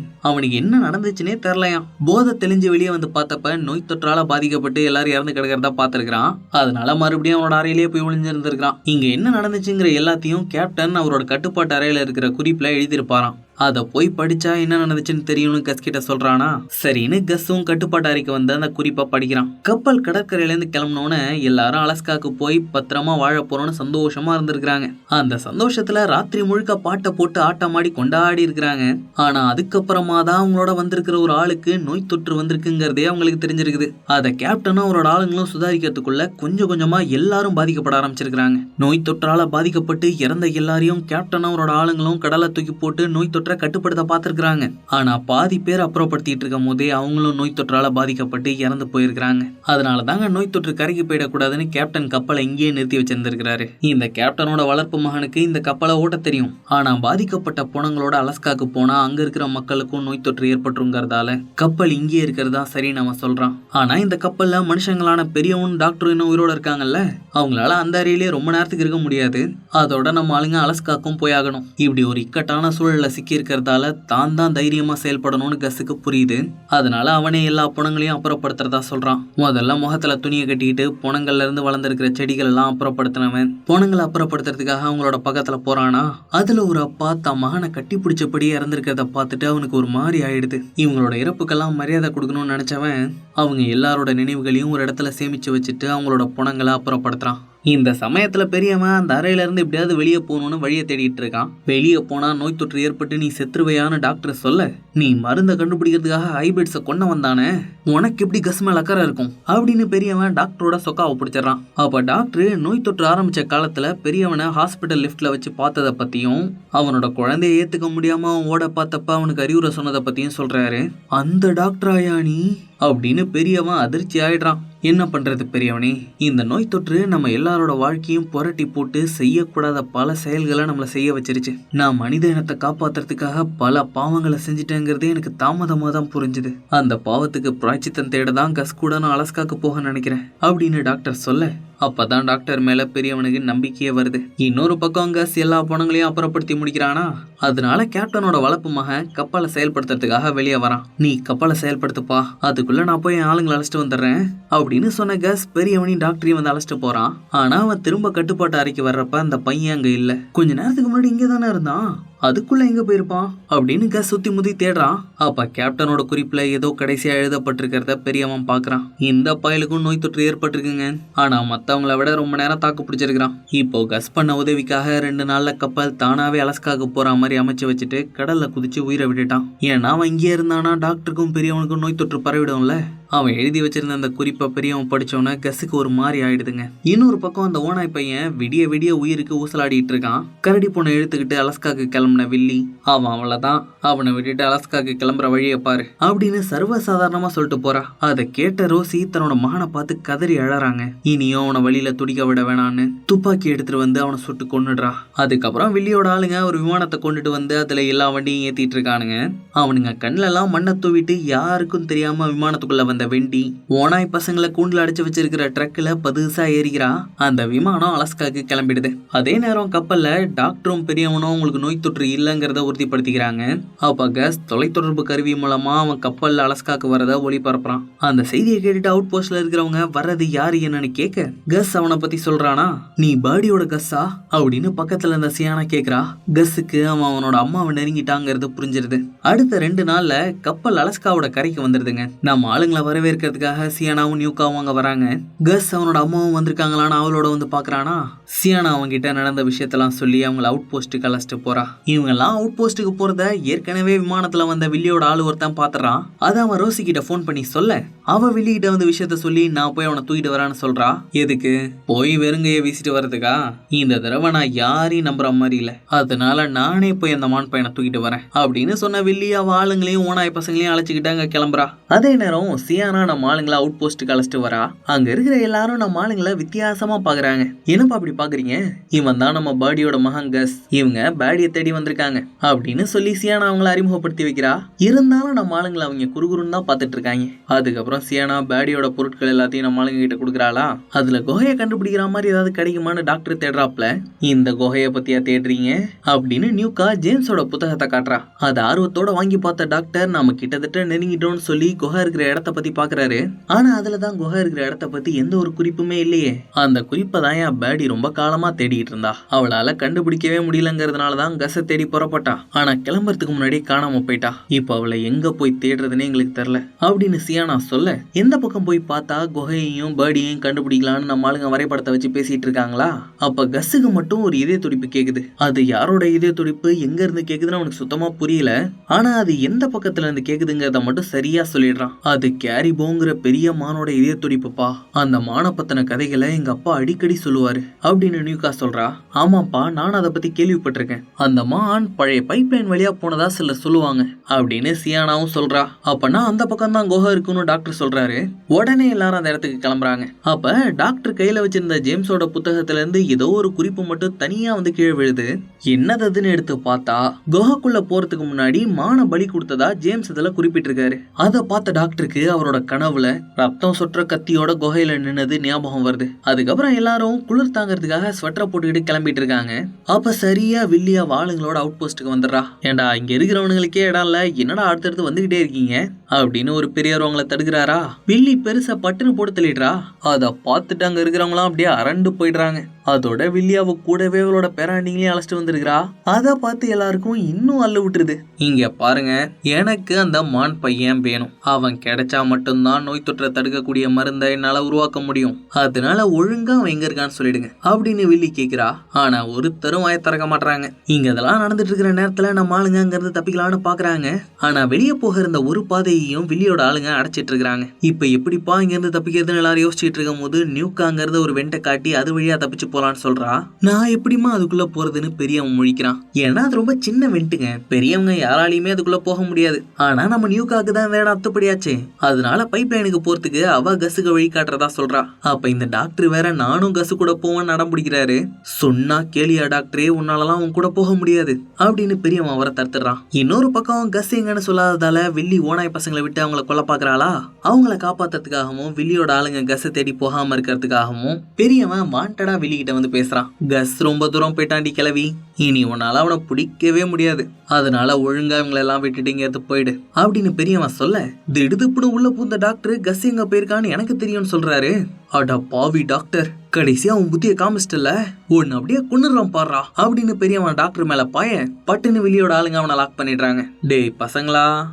அவனுக்கு என்ன நடந்துச்சுன்னே தெரியலையாம். போதை தெளிஞ்சு வெளியே வந்து பார்த்தப்ப நோய் தொற்றால பாதிக்கப்பட்டு எல்லாரும் இறந்து கிடக்கிறதா பார்த்திருக்கிறான். அதனால மறுபடியும் அவனோட அறையிலேயே போய் ஒளிஞ்சிருந்திருக்கான். இங்க என்ன நடந்துச்சுங்கிற எல்லாத்தையும் கேப்டன் அவரோட கட்டுப்பாட்டு அறையில இருக்கிற குறிப்புல எழுதியிருப்பாராம். அதை போய் படிச்சா என்ன நடந்துச்சுன்னு தெரியும்னு கஸ் கிட்ட சொல்றானா. சரின்னு கஸ்ஸும் கட்டுப்பாட்டு அறைக்கு வந்து அந்த குறிப்பா படிக்கிறான். கப்பல் கடற்கரையில இருந்து கிளம்பினோன்னு எல்லாரும் அலஸ்காக்கு போய் பத்திரமா வாழ போறோம்னு சந்தோஷமா இருந்திருக்காங்க. அந்த சந்தோஷத்துல ராத்திரி முழுக்க பாட்டை போட்டு ஆட்டமாடி கொண்டாடி இருக்கிறாங்க. ஆனா அதுக்கப்புறமா தான் அவங்களோட வந்திருக்கிற ஒரு ஆளுக்கு நோய் தொற்று வந்திருக்குங்கிறதே அவங்களுக்கு தெரிஞ்சிருக்குது. அதை கேப்டனும் அவரோட ஆளுங்களும் சுதாரிக்கிறதுக்குள்ள கொஞ்சம் கொஞ்சமா எல்லாரும் பாதிக்கப்பட ஆரம்பிச்சிருக்காங்க. நோய் தொற்றால பாதிக்கப்பட்டு இறந்த எல்லாரையும் கேப்டனும் அவரோட ஆளுங்களும் கடலை தூக்கி போட்டு நோய் தொற்று கட்டுப்படுத்த பார்த்திருக்காங்க. ஆனா பாதி பேர் அப்புறப்படுத்திட்டு இருக்கும் போதே அவங்களும் நோய் தொற்றால பாதிக்கப்பட்டு இறந்து போயிருக்காங்க. அதனால தாங்க நோய் தொற்று கரைக்கு போயிடக்கூடாதுன்னு கேப்டன் கப்பலை இங்கேயே நிறுத்தி வச்சிருந்திருக்கிறாரு. இந்த கேப்டனோட வளர்ப்பு மகனுக்கு இந்த கப்பலை ஓட்ட தெரியும். ஆனா பாதிக்கப்பட்ட புணங்களோட அலஸ்காக்கு போனா அங்க இருக்கிற மக்களுக்கும் நோய் தொற்று ஏற்பட்டுங்கிறதால கப்பல் இங்கே இருக்கிறதா சரி நம்ம சொல்றான். ஆனா இந்த கப்பல்ல மனுஷங்களான பெரியவனும் டாக்டரும் இன்னும் உயிரோட இருக்காங்கல்ல, அவங்களால அந்த அறையிலேயே ரொம்ப நேரத்துக்கு இருக்க முடியாது. அதோட நம்ம ஆளுங்க அலஸ்காக்கும் போயாகணும். இப்படி ஒரு இக்கட்டான சூழல்ல சிக்கி இருக்கிறதால தான் தைரியமா செயல்படணும்னு கஸுக்கு புரியுது. அதனால அவனே எல்லா புணங்களையும் அப்புறப்படுத்துறதா சொல்றான். முதல்ல முகத்துல துணியை கட்டிக்கிட்டு புணங்கள்ல இருந்து வளர்ந்துருக்கிற செடிகள் எல்லாம் அப்புறப்படுத்தினவன் புணங்களை அப்புறப்படுத்துறதுக்காக அவங்களோட பக்கத்துல போறானா. அதுல ஒரு அப்பா தன் மகனை கட்டி பிடிச்சபடியே இறந்திருக்கிறத பார்த்துட்டு அவனுக்கு ஒரு மாதிரி ஆயிடுது. இவங்களோட இறப்புக்கெல்லாம் மரியாதை கொடுக்கணும்னு நினைச்சவன் அவங்க எல்லாரோட நினைவுகளையும் ஒரு இடத்துல சேமிச்சு வச்சுட்டு அவங்களோட புணங்களை அப்புறப்படுத்துறான். இந்த சமயத்துல பெரியவன் அந்த அறையில இருந்து எப்படியாவது வெளியே போகணும்னு வழியை தேடிட்டு இருக்கான். வெளியே போனா நோய் தொற்று ஏற்பட்டு நீ செத்துருவையான்னு டாக்டர் சொல்ல, நீ மருந்தை கண்டுபிடிக்கிறதுக்காக ஹைபிரிட்ஸை கொண்டு வந்தானே, உனக்கு எப்படி கஸ் மேல அக்கறை இருக்கும் அப்படின்னு பெரியவன் டாக்டரோட சொக்காவை பிடிச்சிடறான். அப்ப டாக்டர் நோய் தொற்று ஆரம்பிச்ச காலத்துல பெரியவனை ஹாஸ்பிட்டல் லிஃப்ட்ல வச்சு பார்த்ததை பத்தியும் அவனோட குழந்தைய ஏத்துக்க முடியாம அவன் ஓட பார்த்தப்ப அவனுக்கு அறிவுரை சொன்னதை பத்தியும் சொல்றாரு. அந்த டாக்டராயா நீ அப்படின்னு பெரியவன் அதிர்ச்சி ஆயிடுறான். என்ன பண்றது பெரியவனே, இந்த நோய் தொற்று நம்ம எல்லாரோட வாழ்க்கையும் புரட்டி போட்டு செய்யக்கூடாத பல செயல்களை நம்மளை செய்ய வச்சிருச்சு. நான் மனித இனத்தை காப்பாத்துறதுக்காக பல பாவங்களை செஞ்சுட்டேங்கிறதே எனக்கு தாமதமா தான் புரிஞ்சுது. அந்த பாவத்துக்கு பிராய்ச்சித்தம் தேட தான் கஸ் கூட நான் அலஸ்காக்கு போக நினைக்கிறேன் அப்படின்னு டாக்டர் சொல்ல, அப்பதான் டாக்டர் மேல பெரியவனுக்கு நம்பிக்கையே வருது. இன்னொரு பக்கம் கஸ் எல்லா பணங்களையும் அப்புறப்படுத்தி முடிக்கிறானா. அதனால கேப்டனோட வளர்ப்பு மகன் கப்பலை செயல்படுத்துறதுக்காக வெளியே வரான். நீ கப்பலை செயல்படுத்துப்பா, அதுக்குள்ள நான் போய் என் ஆளுங்களை அழைச்சிட்டு வந்துடுறேன் அப்படின்னு சொன்ன கஸ் பெரியவனையும் டாக்டரையும் வந்து அழைச்சிட்டு போறான். ஆனா அவன் திரும்ப கட்டுப்பாட்டு அறைக்கு வர்றப்ப அந்த பையன் அங்க இல்ல. கொஞ்ச நேரத்துக்கு முன்னாடி இங்கே தானே இருந்தான், அதுக்குள்ள எங்க போயிருப்பான் அப்படின்னு கஸ் சுத்தி முத்தி தேடுறான். அப்ப கேப்டனோட குறிப்புல ஏதோ கடைசியா எழுதப்பட்டிருக்கிறத பெரியவன் பாக்குறான். இந்த பயலுக்கும் நோய் தொற்று ஏற்பட்டிருக்குங்க, ஆனா மத்தவங்கள விட ரொம்ப நேரம் தாக்கு பிடிச்சிருக்கான். இப்போ கஸ் பண்ண உதவிக்காக 2 நாள்ல கப்பல் தானாவே அலஸ்காக்கு போற மாதிரி அமைச்சு வச்சுட்டு கடல்ல குதிச்சு உயிரை விட்டுட்டான். ஏன்னா அவன் இங்கே இருந்தானா டாக்டருக்கும் பெரியவனுக்கும் நோய் தொற்று பரவிடும்ல. அவன் எழுதி வச்சிருந்த அந்த குறிப்பை பெரியவன் படிச்சோன்னா கஸுக்கு ஒரு மாதிரி ஆயிடுதுங்க. இன்னொரு பக்கம் அந்த ஓனாய் பையன் விடிய விடிய உயிருக்கு ஊசலாடிட்டு இருக்கான். கரடி பொண்ணை எடுத்துக்கிட்டு அலஸ்காக்கு கிளம்பின வில்லி அவன் அவ்வளவுதான், அவனை விட்டுட்டு அலஸ்காக்கு கிளம்புற வழியை பாரு அப்படின்னு சர்வசாதாரணமா சொல்லிட்டு போறா. அதை கேட்ட ரோசி தன்னோட மகனை பார்த்து கதறி அழறாங்க. இனியும் அவனை வழியில துடிக்க விட வேணான்னு துப்பாக்கி எடுத்துட்டு வந்து அவனை சுட்டு கொன்னுடுறா. அதுக்கப்புறம் வில்லியோட ஆளுங்க ஒரு விமானத்தை கொண்டுட்டு வந்து அதுல எல்லா வண்டியும் ஏத்திட்டு இருக்கானுங்க. அவனுங்க கண்ணில எல்லாம் மண்ணை தூவிட்டு யாருக்கும் தெரியாம விமானத்துக்குள்ள வந்து அந்த வெண்டி ஓனாய் பசங்களை கூண்டுல அடைச்சு வச்சிருக்கிற ட்ரக்ல பதுசா ஏறிக்கிறா. அந்த விமானம் அலாஸ்காக்கு கிளம்பிடுது. அதே நேரம் கப்பல்ல டாக்டரும் பெரியவனும் உங்களுக்கு நோய் தொற்று இல்லைங்கிறத உறுதிப்படுத்திக்கிறாங்க. அப்ப கஸ் தொலைத்தொடர்பு கருவி மூலமா அவன் கப்பல்ல அலாஸ்காக்கு வரத ஒளிபரப்புறான். அந்த செய்தியை கேட்டுட்டு அவுட் போஸ்ட்ல இருக்கிறவங்க வர்றது யாரு என்னன்னு கேட்க கஸ் அவனை பத்தி சொல்றானா, நீ பேர்டியோட கஸ்ஸா அப்படின்னு பக்கத்துல இருந்த சியானா கேக்குறா. கஸ்ஸுக்கு அவன் அவனோட அம்மாவை நெருங்கிட்டாங்கிறது புரிஞ்சிருது. அடுத்த 2 நாள்ல கப்பல் அலாஸ்காவோட கரைக்கு வந்துருதுங்க. நம்ம ஆளுங்களை வரவேற்கிறதுக்காக சியானாவும் நியூகாவும் அங்க வராங்க. கஸ் அவனோட அம்மாவும் வந்திருக்காங்களான்னு அவளோட வந்து பாக்குறானா. சியானா அவங்க கிட்ட நடந்த விஷயத்தெல்லாம் சொல்லி அவங்களை அவுட் போஸ்ட்டுக்கு அழைச்சிட்டு போறா. இவங்க எல்லாம் அவுட் போஸ்ட்டுக்கு போறத ஏற்கனவே விமானத்துல வந்த வில்லியோட ஆளு ஒருத்தன் பாத்துறான். அதை அவன் ரோசி கிட்ட போன் பண்ணி சொல்ல அவ வில்லி கிட்ட வந்து விஷயத்த சொல்லி நான் போய் அவனை தூக்கிட்டு வரான்னு சொல்றா. எதுக்கு? போய் வெறுங்கைய வீசிட்டு வர்றதுக்கா? இந்த தடவை நான் யாரையும் நம்புற மாதிரி இல்ல, அதனால நானே போய் அந்த மான் பையனை தூக்கிட்டு வரேன் அப்படின்னு சொன்ன வில்லி அவ ஆளுங்களையும் ஓனாய் பசங்களையும் அழைச்சிக்கிட்டு அங்க கிளம்புறா. அதே நேரம் சியானா நம்ம ஆளுங்களை அவுட் போஸ்ட்டுக்கு அழைச்சிட்டு வரா. அங்க இருக்கிற எல்லாரும் நம்ம ஆளுங்களை வித்தியாசமா பாக்குறாங்க. என்னப்பா அப்படி பாக்குறீங்க? இவன் தான் நம்ம பேர்டியோட மகன் கஸ், இவங்க பேர்டியை தேடி வந்திருக்காங்க அப்படின்னு சொல்லி சியானா அவங்களை அறிமுகப்படுத்தி வைக்கிறா. இருந்தாலும் நம்ம ஆளுங்களை அவங்க குறுகுறுன்னு தான் பாத்துட்டு இருக்காங்க. அதுக்கப்புறம் சியானா பேர்டியோட பொருட்கள் எல்லாத்தையும் நம்ம ஆளுங்க கிட்ட கொடுக்குறாளா. அதுல குகையை கண்டுபிடிக்கிற மாதிரி ஏதாவது கிடைக்குமான்னு டாக்டர் தேடுறாப்ல. இந்த குகையை பத்தியா தேடுறீங்க அப்படின்னு நியூகா ஜேம்ஸோட புத்தகத்தை காட்டுறா. அதை ஆர்வத்தோட வாங்கி பார்த்த டாக்டர் நம்ம கிட்டத்தட்ட நெருங்கிட்டோம்னு சொல்லி குகை இருக்கிற இடத்த பத்தி பாக்குறாரு. ஆனா அதுலதான் குகை இருக்கிற இடத்த பத்தி எந்த ஒரு குறிப்புமே இல்லையே. அந்த குறிப்பை தான் என் பேர்டி ரொம்ப காலமா தேடிட்டு இருந்தா. அவளால கண்டுபிடிக்கவே முடியலங்கிறதுனாலதான் கஸை தேடி புறப்பட்டா. ஆனா கிளம்புறதுக்கு முன்னாடி காணாம போயிட்டா. இப்ப அவளை எங்க போய் தேடுறதுன்னு எங்களுக்கு தெரியல அப்படின்னு சியானா சொல்ல, எந்த பக்கம் போய் பார்த்தா குகையையும் பேர்டியையும் கண்டுபிடிக்கலான்னு நம்ம ஆளுங்க வரைபடத்தை வச்சு பேசிட்டு இருக்காங்களா. அப்ப கஸுக்கு மட்டும் ஒரு இதய துடிப்பு கேக்குது. அது யாரோட இதய துடிப்பு எங்க இருந்து கேக்குதுன்னு அவனுக்கு சுத்தமா புரியல. ஆனா அது எந்த பக்கத்துல இருந்து கேக்குதுங்கிறத மட்டும் சரியா சொல்லிடுறான். அது கேரிபோங்கிற பெரிய மானோட இதய துடிப்புப்பா. அந்த மான பத்தின கதைகளை எங்க அப்பா அடிக்கடி சொல்லுவாரு அப்படின்னு நியூகா சொல்றா. ஆமாப்பா, நான் அதை பத்தி கேள்விப்பட்டிருக்கேன். அந்த மான் பழைய பைப்லைன் வழியா போனதா சிலர் சொல்லுவாங்க அப்படின்னு சியானாவும் சொல்றா. அப்பனா அந்த பக்கம் தான் குகை இருக்குன்னு டாக்டர் சொல்றாரு. உடனே எல்லாரும் அந்த இடத்துக்கு கிளம்புறாங்க. அப்ப டாக்டர் கையில வச்சிருந்த ஜேம்ஸோட புத்தகத்துல இருந்து ஏதோ ஒரு குறிப்பு மட்டும் தனியா வந்து கீழே விழுது. என்னதுன்னு எடுத்து பார்த்தா குகைக்குள்ள போறதுக்கு முன்னாடி மான பலி கொடுத்ததா ஜேம்ஸ் இதுல குறிப்பிட்டிருக்காரு. அதை பார்த்த டாக்டருக்கு அவரோட கனவுல ரத்தம் சொற்ற கத்தியோட குகையில நின்னது ஞாபகம் வருது. அதுக்கப்புறம் எல்லாரும் குளிர் தாங்கிறதுக்காக ஸ்வெட்டரை போட்டுக்கிட்டு கிளம்பிட்டு இருக்காங்க. அப்ப சரியா வில்லியா வாளுங்களோட அவுட் போஸ்ட்டுக்கு வந்துடுறா. ஏண்டா இங்க இருக்கிறவனுங்களுக்கே இடம் இல்ல, என்னடா அடுத்தடுத்து வந்துகிட்டே இருக்கீங்க அப்படின்னு ஒரு பெரியவர் அவங்களை தடுக்கிறாரா. வில்லி பெருசா பட்டுன்னு போட்டு தள்ளிடுறா. அதை பார்த்துட்டு அங்க இருக்கிறவங்களாம் அப்படியே அரண்டு போயிடுறாங்க. அதோட வில்லியாவை கூடவே அவளோட பேராண்டிங்களையும் அழைச்சிட்டு வந்திருக்கிறா. அதை பார்த்து எல்லாருக்கும் இன்னும் அள்ளு விட்டுருது. இங்க பாருங்க, எனக்கு அந்த மான் பையன் வேணும். அவன் கிடைச்சா மட்டும்தான் நோய் தொற்றை தடுக்கக்கூடிய மருந்தை என்னால உருவாக்க முடியும். அதனால ஒழுங்கா அவன் எங்க இருக்கான்னு சொல்லிடுங்க அப்படின்னு வில்லி கேக்குறா. ஆனா ஒருத்தரும் வாய திறக்க மாட்டாங்க. இங்க இதெல்லாம் நடந்துட்டு இருக்கிற நேரத்துல நம்ம ஆளுங்க அங்க இருந்து தப்பிக்கலான்னு பாக்குறாங்க. ஆனா வெளியே போக இருந்த ஒரு பாதையையும் வில்லியோட ஆளுங்க அடைச்சிட்டு இருக்காங்க. இப்ப எப்படிப்பா இங்க இருந்து தப்பிக்கிறதுன்னு எல்லாரும் யோசிச்சுட்டு இருக்கும் போது நியூகா அங்க இருந்து ஒரு வெண்டை காட்டி அது வழியா தப்பிச்சு போலான்னு சொல்றா. நான் எப்படிமா அதுக்குள்ள போறதுன்னு பெரியவன் முழிக்கிறான். ஏன்னா அது ரொம்ப சின்ன வெண்டுங்க, பெரியவங்க யாராலையுமே அதுக்குள்ள போக முடியாது. ஆனா நம்ம நியூகாக்கு தான் வேற அத்துப்படியாச்சு. அதனால பைப் லைனுக்கு போறதுக்கு அவ கஸுக்கு வழி காட்டுறதா சொல்றா. அப்ப இந்த டாக்டர் வேற நானும் கஸு கூட போவேன்னு நடம் பிடிக்கிறாரு. சொன்னா கேளியா டாக்டரே, உன்னாலலாம் அவன் கூட போக முடியாது அப்படின்னு பெரியவன் அவரை தடுத்துறான். இன்னொரு பக்கம் கஸ் எங்கன்னு சொல்லாததால வில்லி ஓனாய் பசங்களை விட்டு அவங்கள கொல்ல பாக்குறாளா. அவங்கள காப்பாத்துறதுக்காகவும் வில்லியோட ஆளுங்க கஸை தேடி போகாம இருக்கிறதுக்காகவும் பெரியவன் வாண்டடா வில்லி கிட்ட வந்து பேசுறான். கஸ் ரொம்ப தூரம் போயிட்டாண்டி கிளவி, இனி உன்னால அவனை பிடிக்கவே முடியாது. அதனால ஒழுங்கா இவங்களை எல்லாம் விட்டுட்டு இங்க போயிடு அப்படின்னு பெரியவன் சொல்ல, திடுதுப்புன்னு உள்ள பூந்த டாக்டர் கஸ் எங்க போயிருக்கான்னு எனக்கு தெரியும்னு சொல்றாரு. அடா பாவி டாக்டர், கடைசியா உன் புத்திய காமிச்சிட்டல, ஒன்னு அப்படியே கொன்னுறான் பாடுறா அப்படின்னு பெரியவன் டாக்டர் மேல பாய பட்டுன்னு வில்லியோட ஆளுங்க அவனை லாக் பண்ணிடுறாங்க. டேய் பசங்களா,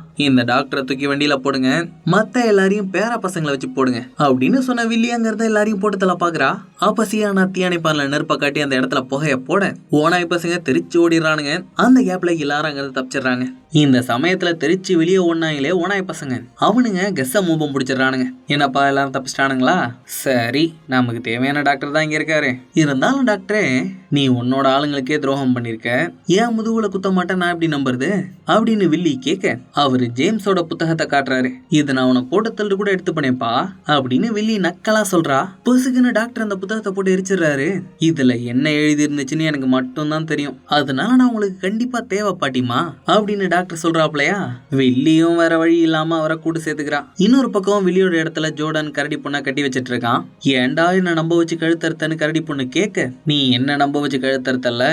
இந்த டாக்டரை தூக்கி வண்டியில போடுங்க, மத்த எல்லாரையும் பேர பசங்களை வச்சு போடுங்க அப்படின்னு சொன்ன வில்லி அங்க இருந்த எல்லாரையும் போட்டு தலை பாக்குறா. அப்ப சியானா தீயணைப்பான்ல நெருப்ப காட்டி அந்த இடத்துல புகைய போட ஓனாய் பசங்க தெரிச்சு ஓடிடுறானுங்க. அந்த கேப்ல எல்லாரும் அங்க இருந்து தப்பிச்சிடுறாங்க. இந்த சமயத்துல தெரிச்சு வெளியே ஓடினாங்களே ஓனாய் பசங்க, அவனுங்க கெஸ்ஸ மூபம் பிடிச்சிடறானுங்க. என்னப்பா எல்லாரும் தப்பிச்சிட்டானுங்களா? சரி, நமக்கு தேவையான டாக்டர் தான் இங்க இருக்காரு. இருந்தாலும் டாக்டரே, நீ உன்னோட ஆளுங்களுக்கே துரோகம் பண்ணிருக்க, ஏன் முதுகுல குத்த மாட்டேன் நான் எப்படி நம்புறது அப்படின்னு வில்லி கேட்க, அவரு ஜேம்ஸோட புத்தகத்தை காட்டுறாரு. இதை நான் உன போட்டு தள்ளு கூட எடுத்து பண்ணேப்பா அப்படின்னு வில்லி நக்கலா சொல்றா. பொசுக்குன்னு டாக்டர் அந்த புத்தகத்தை போட்டு எரிச்சிடுறாரு. இதுல என்ன எழுதி இருந்துச்சுன்னு எனக்கு மட்டும்தான் தெரியும், அதனால நான் உங்களுக்கு கண்டிப்பா தேவை பாட்டிமா அப்படின்னு டாக்டர் சொல்றாப்லையா. வில்லியும் வேற வழி இல்லாம அவரை கூட்டு சேர்த்துக்கிறா. இன்னொரு பக்கம் வில்லியோட இடத்துல ஜோர்டன் கரடி பொண்ணை கட்டி வச்சிட்டு இருக்கான். ஏன்டா என்ன நம்ப வச்சு கழுத்தறுத்தன்னு கரடி பொண்ணு கேட்க, நீ என்ன நம்ப வச்சு கழுத்தறுத்தல,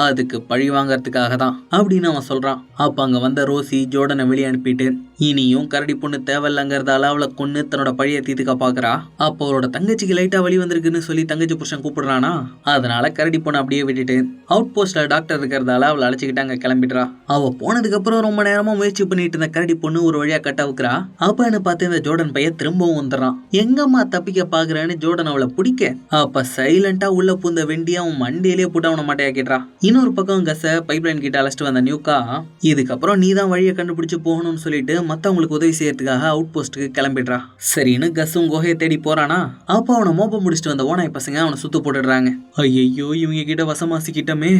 அதுக்கு பழி வாங்கறதுக்காக தான் அப்படின்னு அவன் சொல்றான். அப்ப அங்க வந்த ரோசி ஜோர்டனை வெளியே அனுப்பிட்டு இனியும் கரடி பொண்ணு தேவையில்லைங்கிறதால அவளை கொன்னு தன்னோட பழிய தீர்த்துக்க பாக்குறா. அப்போ அவளோட தங்கச்சிக்கு லைட்டா வலி வந்திருக்குன்னு சொல்லி தங்கச்சி புருஷன் கூப்பிடுறானா, அதனால கரடி பொண்ணை அப்படியே விட்டுட்டு அவுட் போஸ்ட்ல டாக்டர் இருக்கிறதால அவளை அழைச்சிக்கிட்டு அங்க கிளம்பிடுறா. அவ போனதுக்கு அப்புறம் ரொம்ப நேரமா முயற்சி பண்ணிட்டு இருந்த கரடி பொண்ணு ஒரு வழியா கட்டவுக்குறா. அப்பன்னு பார்த்து இந்த ஜோர்டன் பையன் திரும்பவும் வந்துடுறான். எங்கம்மா தப்பிக்க பாக்குறேன்னு ஜோர்டன் அவளை பிடிக்க, அப்ப சைலண்டா உள்ள பூந்த வெண்டி அவன் மண்டியிலே போட்டு அவனை மாட்டையாக்கிடுறா. இன்னொரு பக்கம் கஸ பைப்லைன் கிட்ட அழைச்சிட்டு வந்த நியூக்கா, இதுக்கப்புறம் நீ தான் வழியை கண்டுபிடிச்சு போகணும்னு சொல்லிட்டு மத்தவங்களுக்கு உதவி செய்யறதுக்காக அவுட் போஸ்ட்டுக்கு கிளம்பிடுறா. சரின்னு கஸும் குகையை தேடி போறானா, அப்ப அவனை மோப்பம் முடிச்சுட்டு வந்த ஓனாய் பசங்க அவனை சுத்து போட்டுடுறாங்க. ஐயோ, இவங்க கிட்ட வசமாசிக்கிட்டமே,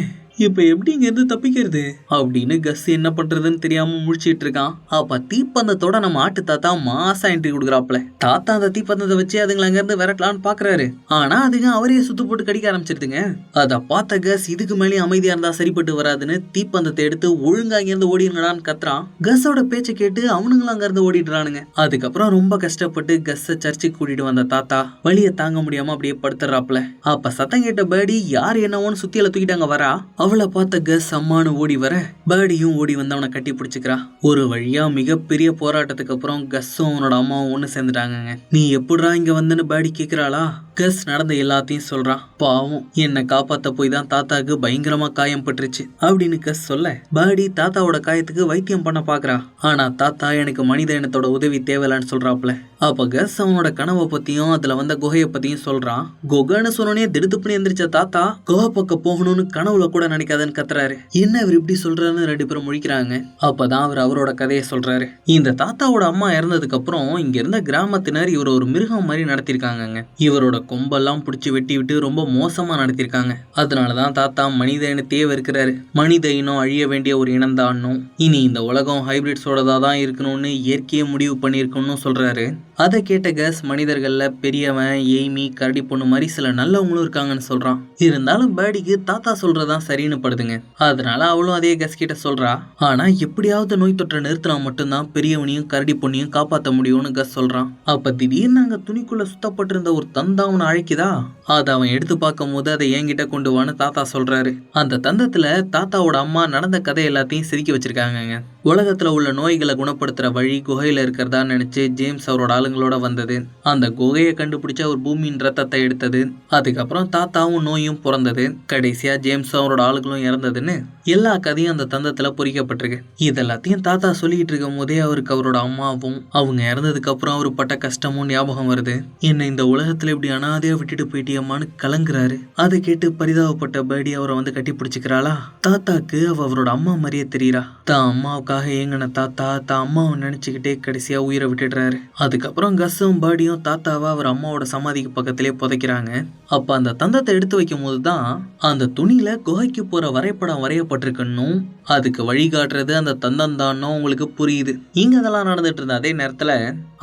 இப்ப எப்படி இங்க இருந்து தப்பிக்கிறது அப்படின்னு கஸ் என்ன பண்றதுன்னு தெரியாம முழிச்சிட்டு இருக்கான். அப்ப தீப்பந்தத்தோட நம்ம ஆட்டு தாத்தா மாசா என்ட்ரி கொடுக்குறாப்ல. தாத்தா அந்த தீப்பந்தத்தை வச்சு அதுங்களை அங்க இருந்து விரட்டலான்னு பாக்குறாரு. ஆனா அதுங்க அவரையே சுத்து போட்டு கடிக்க ஆரம்பிச்சிருதுங்க. அத பார்த்த கஸ் இதுக்கு மேலே அமைதியா இருந்தா சரிப்பட்டு வராதுன்னு தீப்பந்தத்தை எடுத்து ஒழுங்கா இங்க இருந்து ஓடிங்கடான்னு கத்துறான். கஸோட பேச்சை கேட்டு அவனுங்களும் அங்க இருந்து ஓடிடுறானுங்க. அதுக்கப்புறம் ரொம்ப கஷ்டப்பட்டு கஸ்ஸ சர்ச்சுக்கு கூட்டிட்டு வந்த தாத்தா வலிய தாங்க முடியாம அப்படியே படுத்துறாப்ல. அப்ப சத்தம் கேட்ட பேர்டி யார் என்னவோன்னு சுத்தியில தூக்கிட்டு அங்க வரா. அவளை பார்த்த கஸ் அம்மானு ஓடி வர பேர்டியும் ஓடி வந்து அவனை கட்டி பிடிச்சிக்கிறா. ஒரு வழியா மிகப்பெரிய போராட்டத்துக்கு அப்புறம் கஸ்ஸும் அவனோட அம்மாவும் ஒண்ணு சேர்ந்துட்டாங்க. நீ எப்படிடா இங்க வந்துன்னு பேர்டி கேக்குறாளா. கஸ் நடந்த எல்லாத்தையும் சொல்றான். பாவம், என்னை காப்பாத்த போய் தான் தாத்தாக்கு பயங்கரமா காயம் பட்டுருச்சு அப்படின்னு கஸ் சொல்ல, பேர்டி தாத்தாவோட காயத்துக்கு வைத்தியம் பண்ண பாக்குறா. ஆனா தாத்தா எனக்கு மனித இனத்தோட உதவி தேவையில்லான்னு சொல்றாப்ல. அப்ப கஸ் அவனோட கனவை பத்தியும் அதுல வந்த குகையை பத்தியும் சொல்றான். குகைன்னு சொன்னோனே திடுத்துப்புன்னு எந்திரிச்ச தாத்தா குகை பக்கம் போகணும்னு கனவுல கூட நினைக்காதன்னு கத்துறாரு. என்ன இவர் இப்படி சொல்றாருன்னு ரெண்டு பேரும் முழிக்கிறாங்க. அப்பதான் அவர் அவரோட கதையை சொல்றாரு. இந்த தாத்தாவோட அம்மா இறந்ததுக்கு அப்புறம் இங்க இருந்த கிராமத்தினர் இவர் ஒரு மிருகம் மாதிரி நடத்திருக்காங்க. இவரோட கொம்பெல்லாம் பிடிச்சி வெட்டி விட்டு ரொம்ப மோசமா நடத்திருக்காங்க. அதனாலதான் தாத்தா மனித இனத்தையே வெறுக்கிறாரு. மனித இனம் அழிய வேண்டிய ஒரு இனம் தான். இனி இந்த உலகம் ஹைபிரிட்ஸோடதா தான் இருக்கணும்னு இயற்கையை முடிவு பண்ணிருக்கணும்னு சொல்றாரு. அதை கேட்ட கஸ் மனிதர்கள்ல பெரியவன், எய்மி, கரடி பொண்ணு மாதிரி சில நல்லவங்களும் இருக்காங்கன்னு சொல்றான். இருந்தாலும் பேர்டிக்கு தாத்தா சொல்றதான் சரின்னு படுதுங்க. அதனால அவளும் அதே கஸ் கிட்ட சொல்றா. ஆனா எப்படியாவது நோய் தொற்றை நிறுத்தினா மட்டும்தான் பெரியவனையும் கரடி பொண்ணையும் காப்பாற்ற முடியும்னு கஸ் சொல்றான். அப்ப திடீர்னு அங்க துணிக்குள்ள சுத்தப்பட்டிருந்த ஒரு தந்தம் அவனை அழைக்குதா. அதை அவன் எடுத்து பார்க்கும் போது அதை என்கிட்ட கொண்டு வான்னு தாத்தா சொல்றாரு. அந்த தந்தத்துல தாத்தாவோட அம்மா நடந்த கதை எல்லாத்தையும் செதுக்கி வச்சிருக்காங்க. உலகத்துல உள்ள நோய்களை குணப்படுத்துற வழி குகையில இருக்கிறதா நினைச்சு ஜேம்ஸ் அவரோட ஆளுங்களோட வந்தது. அந்த குகையை கண்டுபிடிச்ச ஒரு பூமியின் ரத்தத்தை எடுத்தது. அதுக்கப்புறம் தாத்தாவும் நோயும் பிறந்தது. கடைசியா ஜேம்ஸ் அவரோட ஆளுங்களும் இறந்ததுன்னு எல்லா கதையும் அந்த தந்தத்துல பொறிக்கப்பட்டிருக்கு. இதெல்லாத்தையும் தாத்தா சொல்லிட்டு இருக்கும் போதே அவருக்கு அவரோட அம்மாவும் அவங்க இறந்ததுக்கு அப்புறம் அவர் பட்ட கஷ்டமும் ஞாபகம் வருது. என்ன இந்த உலகத்துல இப்படி அனாதையா விட்டுட்டு போயிட்டியம்மான்னு கலங்குறாரு. அதை கேட்டு பரிதாபப்பட்ட பேர்டி அவரை வந்து கட்டி பிடிச்சிக்கிறாளா. தாத்தாக்கு அவரோட அம்மா மாதிரியே தெரியறா. தான் அம்மாவுக்காக ஏங்கின தாத்தா தான் அம்மாவை நினைச்சுக்கிட்டே கடைசியா உயிரை விட்டுடுறாரு. அதுக்கப்புறம் கஸ்ஸும் பேர்டியும் தாத்தாவை அவர் அம்மாவோட சமாதிக்கு பக்கத்திலே புதைக்கிறாங்க. அப்ப அந்த தந்தத்தை எடுத்து வைக்கும் போதுதான் அந்த துணியில குகைக்கு போற வரைபடம் வரையப்பட்டிருக்கணும். அதுக்கு வழிகாட்டுறது அந்த தந்தம் தான் உங்களுக்கு புரியுது. இங்க அதெல்லாம் நடந்துட்டு இருந்த அதே நேரத்துல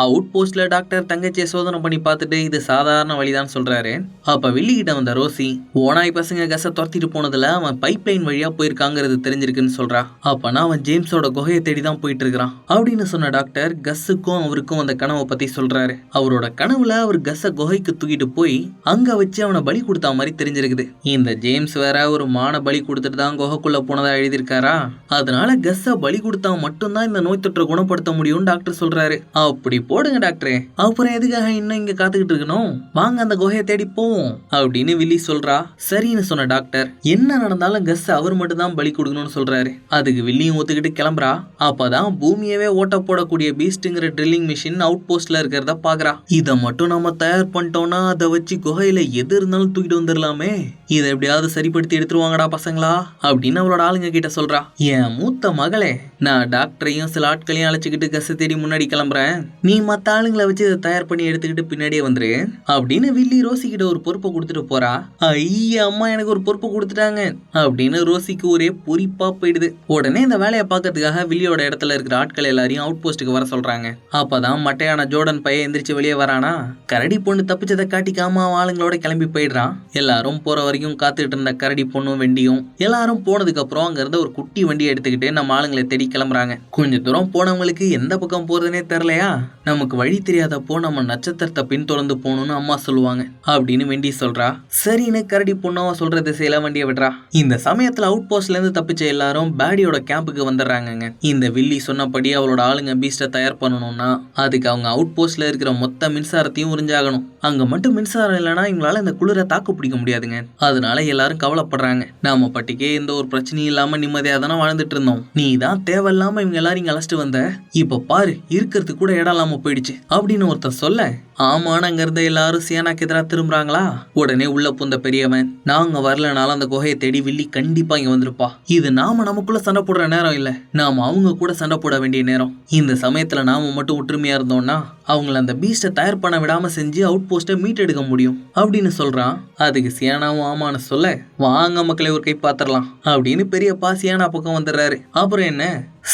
அவுட் போஸ்ட்ல டாக்டர் தங்கச்சியை சோதனை பண்ணி பார்த்துட்டு இது சாதாரண வழிதான் சொல்றாரு. அப்ப வில்லி கிட்ட வந்த ரோசி ஓனாய் பசங்க கஸை துரத்திட்டு போனதுல அவன் பைப்லைன் வழியா போயிருக்காங்கிறது தெரிஞ்சிருக்குன்னு சொல்றா. அப்பனா அவன் ஜேம்ஸோட குகையை தேடி தான் போயிட்டு இருக்கிறான் அப்படின்னு சொன்ன டாக்டர் கஸ்ஸுக்கும் அவருக்கும் அந்த கனவை பத்தி சொல்றாரு. அவரோட கனவுல அவர் கஸ்ஸை குகைக்கு தூக்கிட்டு போய் அங்க வச்சு அவனை பலி கொடுத்த மாதிரி தெரிஞ்சிருக்குது. இந்த ஜேம்ஸ் வேற ஒரு மான பலி கொடுத்துட்டு தான் குகைக்குள்ள போனதா எழுதியிருக்காரா. அதனால கஸ்ஸை பலி கொடுத்தா மட்டும்தான் இந்த நோய் தொற்றை குணப்படுத்த முடியும் டாக்டர் சொல்றாரு. அப்படி போடுங்க டாக்டரே, அப்புறம் எதுக்காக இன்னும் இங்க காத்துக்கிட்டு இருக்கணும், வாங்க அந்த குகையை தேடி போவோம் அப்படின்னு வில்லி சொல்றா. சரின்னு சொன்ன டாக்டர் என்ன நடந்தாலும் கஸ் அவர் மட்டும் தான் பலி கொடுக்கணும்னு சொல்றாரு. அதுக்கு வில்லியும் ஒத்துக்கிட்டு கிளம்புறா. அப்பதான் பூமியவே ஓட்ட போடக்கூடிய பீஸ்ட்ங்கிற ட்ரில்லிங் மிஷின் அவுட் போஸ்ட்ல இருக்கிறத பாக்குறா. இதை மட்டும் நம்ம தயார் பண்ணிட்டோம்னா அதை வச்சு குகையில எது இருந்தாலும் தூக்கிட்டு வந்துடலாமே. இதை எப்படியாவது சரிப்படுத்தி எடுத்துருவாங்கடா பசங்களா அப்படின்னு அவளோட ஆளுங்க கிட்ட சொல்றா. என் மூத்த மகளே, நான் டாக்டரையும் சில ஆட்களையும் அழைச்சிக்கிட்டு கச தேடி முன்னாடி கிளம்புறேன். நீ மத்த ஆளுங்களை வச்சு இதை தயார் பண்ணி எடுத்துக்கிட்டு பின்னாடியே வந்துரு அப்படின்னு வில்லி ரோசி கிட்ட ஒரு பொறுப்பை கொடுத்துட்டு போறா. ஐயா அம்மா எனக்கு ஒரு பொறுப்பை கொடுத்துட்டாங்க அப்படின்னு ரோசிக்கு ஒரே பொறிப்பா போயிடுது. உடனே இந்த வேலையை பார்க்கறதுக்காக வில்லியோட இடத்துல இருக்கிற ஆட்கள் எல்லாரையும் அவுட் போஸ்ட்டுக்கு வர சொல்றாங்க. அப்பதான் மட்டையான ஜோர்டன் பையன் எந்திரிச்சு வெளியே வரானா. கரடி பொண்ணு தப்பிச்சதை காட்டிக்காம ஆளுங்களோட கிளம்பி போயிடுறான். எல்லாரும் போற வரைக்கும் காத்துட்டு இருந்த கரடி பொண்ணும் வெண்டியும் எல்லாரும் போனதுக்கு அப்புறம் அங்க இருந்த ஒரு குட்டி வண்டியை எடுத்துக்கிட்டு நம்ம ஆளுங்களை தேடி கிளம்புறாங்க. கொஞ்ச தூரம் போனவங்களுக்கு எந்த பக்கம் போறதுனே தெரியலையா. நமக்கு வழி தெரியாதப்போ நம்ம நட்சத்திரத்தை பின்தொடர்ந்து போகணும்னு அம்மா சொல்லுவாங்க அப்படின்னு வெண்டி சொல்றா. சரின்னு கரடி பொண்ணாவ சொல்ற திசையில வண்டியை விடுறா. இந்த சமயத்துல அவுட் போஸ்ட்ல இருந்து தப்பிச்ச எல்லாரும் பேடியோட கேம்புக்கு வந்துடுறாங்க. இந்த வில்லி சொன்னபடி அவளோட ஆளுங்க பீஸ்ட தயார் பண்ணணும்னா அதுக்கு அவங்க அவுட் போஸ்ட்ல இருக்கிற மொத்த மின்சாரத்தையும் உறிஞ்சாகணும். அங்க மட்டும் மின்சாரம் இல்லைன்னா இவங்களால இந்த குளிரை தாக்கு பிடிக்க முடியாதுங்க. அதனால எல்லாரும் கவலைப்படுறாங்க. நாம பட்டிக்கே எந்த ஒரு பிரச்சனையும் இல்லாம நிம்மதியா தானே வாழ்ந்துட்டு இருந்தோம். நீ தான் தேவையில்லாம இவங்க எல்லாரும் இங்க அழைச்சிட்டு வந்த. இப்ப பாரு இருக்கிறதுக்கு கூட இடம் இல்லாம போயிடுச்சு அப்படின்னு ஒருத்தர் சொல்ல, ஆமான்னு அங்க இருந்த எல்லாரும் சியானாக்கு எதிராக திரும்புறாங்களா. உடனே உள்ள புந்த பெரியவன், நாங்க வரலனாலும் அந்த குகையை தேடி வில்லி கண்டிப்பா இங்க வந்திருப்பா. இது நாம நமக்குள்ள சண்டை போடுற நேரம் இல்ல, நாம அவங்க கூட சண்டை போட வேண்டிய நேரம். இந்த சமயத்துல நாம மட்டும் ஒற்றுமையா இருந்தோம்னா அவங்கள அந்த பீஸ்ட தயார் பண்ண விடாம செஞ்சு அவுட் போஸ்ட மீட் எடுக்க முடியும் அப்படின்னு சொல்றான். அதுக்கு சியானாவும் ஆமான்னு சொல்ல, வாங்க மக்களை ஒரு கை பாத்திரலாம் அப்படின்னு பெரியப்பா சியானா பக்கம் வந்துடுறாரு. அப்புறம் என்ன,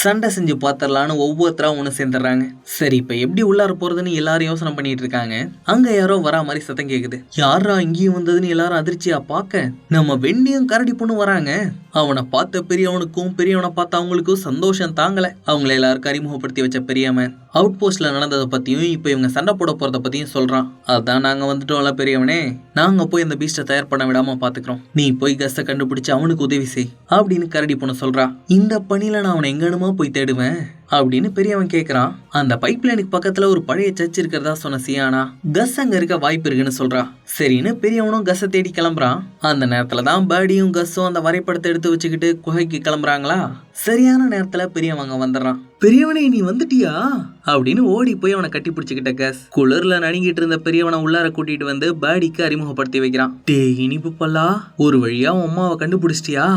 சண்டை செஞ்சு பாத்திரலான்னு ஒவ்வொருத்தரா ஒண்ணு சேர்ந்துடுறாங்க. சரி, இப்ப எப்படி உள்ளார போறதுன்னு எல்லாரும் யோசனை பண்ணிட்டு இருக்காங்க. அங்க யாரோ வரா மாதிரி சத்தம் கேக்குது. யாரா இங்கேயும் வந்ததுன்னு எல்லாரும் அதிர்ச்சியா பார்க்க, நம்ம வெண்டியும் கரடி பொண்ணு வராங்க. அவனை பார்த்த பெரியவனுக்கும் பெரியவனை பார்த்த அவங்களுக்கும் சந்தோஷம் தாங்கல. அவங்கள எல்லாருக்கும் அறிமுகப்படுத்தி வச்ச பெரியவன் அவுட் போஸ்ட்ல நடந்ததை பத்தியும் இப்ப இவங்க சண்டை போட போறத பத்தியும் சொல்றான். அதான் நாங்க வந்துட்டோம்ல பெரியவனே, நாங்க போய் இந்த பீஸ்ட தயார் பண்ண விடாம பாத்துக்கிறோம். நீ போய் கஸ்ட கண்டுபிடிச்சு அவனுக்கு உதவி செய் அப்படின்னு கரடி பொண்ணு சொல்றா. இந்த பணியில நான் அவனை எங்கனுமா போய் தேடுவேன் அப்படின்னு பெரியவன் கேக்குறான். அந்த பைப்லைனுக்கு பக்கத்துல ஒரு பழைய சர்ச் இருக்கிறதா சொன்ன சியானா, கஸ் அங்க இருக்க வாய்ப்பு இருக்குன்னு சொல்றா. சரின்னு பெரியவனும் கஸ்ஸை தேடி கிளம்புறான். அந்த நேரத்துலதான் பேர்டியும் கஸ்ஸும் அந்த வரைபடத்தை எடுத்து வச்சுக்கிட்டு குகைக்கு கிளம்புறாங்களா. சரியான நேரத்துல பெரியவங்க வந்துடுறான். பெரியவனே நீ வந்துட்டியா அப்படின்னு ஓடி போய் அவனை கட்டி பிடிச்சுக்கிட்ட கஸ் குளிர்ல நடுங்கிட்டு இருந்த பெரியவனை உள்ளார கூட்டிட்டு வந்து பேர்டிக்கு அறிமுகப்படுத்தி வைக்கிறான். டே இனிப்பு பல்லா, ஒரு வழியா உன் அம்மாவை கண்டுபிடிச்சிட்டியா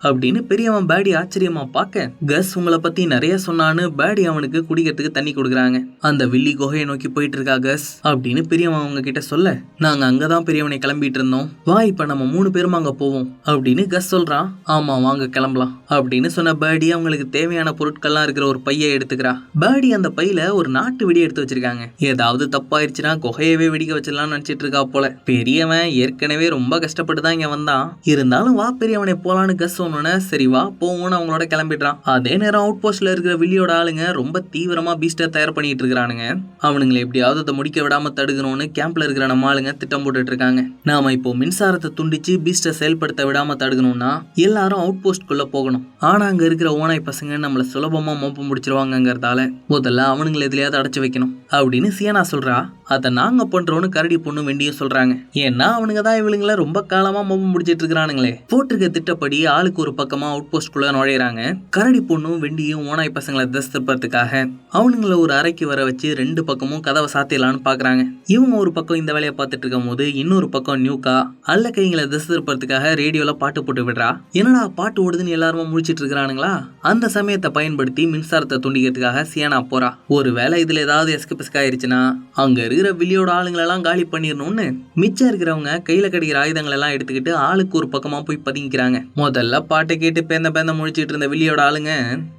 அப்படின்னு பெரியவன் பேடி ஆச்சரியமா பார்க்க, கஸ் உங்களை பத்தி நிறைய சொன்னான்னு பேடி அவனுக்கு குடிக்கிறதுக்கு தண்ணி கொடுக்குறாங்க. அந்த வில்லி குகையை நோக்கி போயிட்டு இருக்கா கஸ் அப்படின்னு பெரியவன் அவங்க கிட்ட சொல்ல, நாங்க அங்கதான் பெரியவனை கிளம்பிட்டு இருந்தோம், வா இப்ப நம்ம 3 பேரும் அங்க போவோம் அப்படின்னு கஸ் சொல்றான். ஆமா வாங்க கிளம்பலாம் அப்படின்னு சொன்ன பேடி அவங்களுக்கு தேவையான பொருட்கள்லாம் இருக்கிற ஒரு பையை எடுத்துக்கிறா. பேடி அந்த பையில ஒரு நாட்டு வெடி எடுத்து வச்சிருக்காங்க. ஏதாவது தப்பாயிருச்சுன்னா குகையவே வெடிக்க வச்சிடலாம்னு நினைச்சிட்டு இருக்கா போல. பெரியவன் ஏற்கனவே ரொம்ப கஷ்டப்பட்டு தான் இங்க வந்தான். இருந்தாலும் வா பெரியவனை போலான்னு கஸ் சரி வா போவோம்னு அவங்களோட கிளம்பிடுறான். அதே நேரம் அவுட் போஸ்ட்ல இருக்கிற வில்லியோட ஆளுங்க ரொம்ப தீவிரமா பீஸ்ட தயார் பண்ணிட்டு இருக்கானுங்க. அவனுங்களை எப்படியாவது அதை முடிக்க விடாம தடுக்கணும்னு கேம்ப்ல இருக்கிற நம்ம ஆளுங்க திட்டம் போட்டுட்டு இருக்காங்க. நாம இப்போ மின்சாரத்தை துண்டிச்சு பீஸ்ட செயல்படுத்த விடாம தடுக்கணும்னா எல்லாரும் அவுட் போஸ்ட் குள்ள போகணும். ஆனா அங்க இருக்கிற ஓனாய் பசங்க நம்மள சுலபமா மோப்பம் முடிச்சிருவாங்கிறதால முதல்ல அவனுங்களை எதுலயாவது அடைச்சு வைக்கணும் அப்படின்னு சியானா சொல்றா. அதை நாங்க பண்றோம்னு கரடி பொண்ணு வெண்டியும் சொல்றாங்க. ஏன்னா அவனுங்க தான் இவளுங்களை ரொம்ப காலமா மோப்பம் முடிச்சிட்டு இருக்கிறானுங்களே. போட்டிருக்க திட்டப்படி ஆளுக்கு ஒரு பக்கமா அவுட் போஸ்ட் குள்ள நுழையிறாங்க. கரடி பொண்ணும் வெண்டியும் ஓனாய் பசங்களை தஸ்தப்படுறதுக்காக அவனுங்களை ஒரு அறைக்கு வர வச்சு 2 பக்கமும் கதவை சாத்திடலான்னு பாக்குறாங்க. இவங்க ஒரு பக்கம் இந்த வேலையை பார்த்துட்டு இருக்கும் போது இன்னொரு பக்கம் நியூக்கா அல்ல கைங்களை தஸ்தப்படுறதுக்காக ரேடியோல பாட்டு போட்டு விடுறா. என்னடா பாட்டு ஓடுதுன்னு எல்லாரும் முடிச்சிட்டு இருக்கிறானுங்களா. அந்த சமயத்தை பயன்படுத்தி மின்சாரத்தை துண்டிக்கிறதுக்காக சியானா போறா. ஒரு வேலை இதுல ஏதாவது எஸ்கபிஸ்க் ஆயிருச்சுன்னா அங்க இருக்கிற வில்லியோட ஆளுங்களெல்லாம் காலி பண்ணிடணும்னு மிச்சம் இருக்கிறவங்க கையில கிடைக்கிற ஆயுதங்கள் எல்லாம் எடுத்துக்கிட்டு ஆளுக்கு ஒரு பக்கமா போய் பதுங்கிக்கிறாங்க. முதல்ல பாட்டை கேட்டு பேந்த முடிச்சிட்டு இருந்த வில்லியோட ஆளுங்க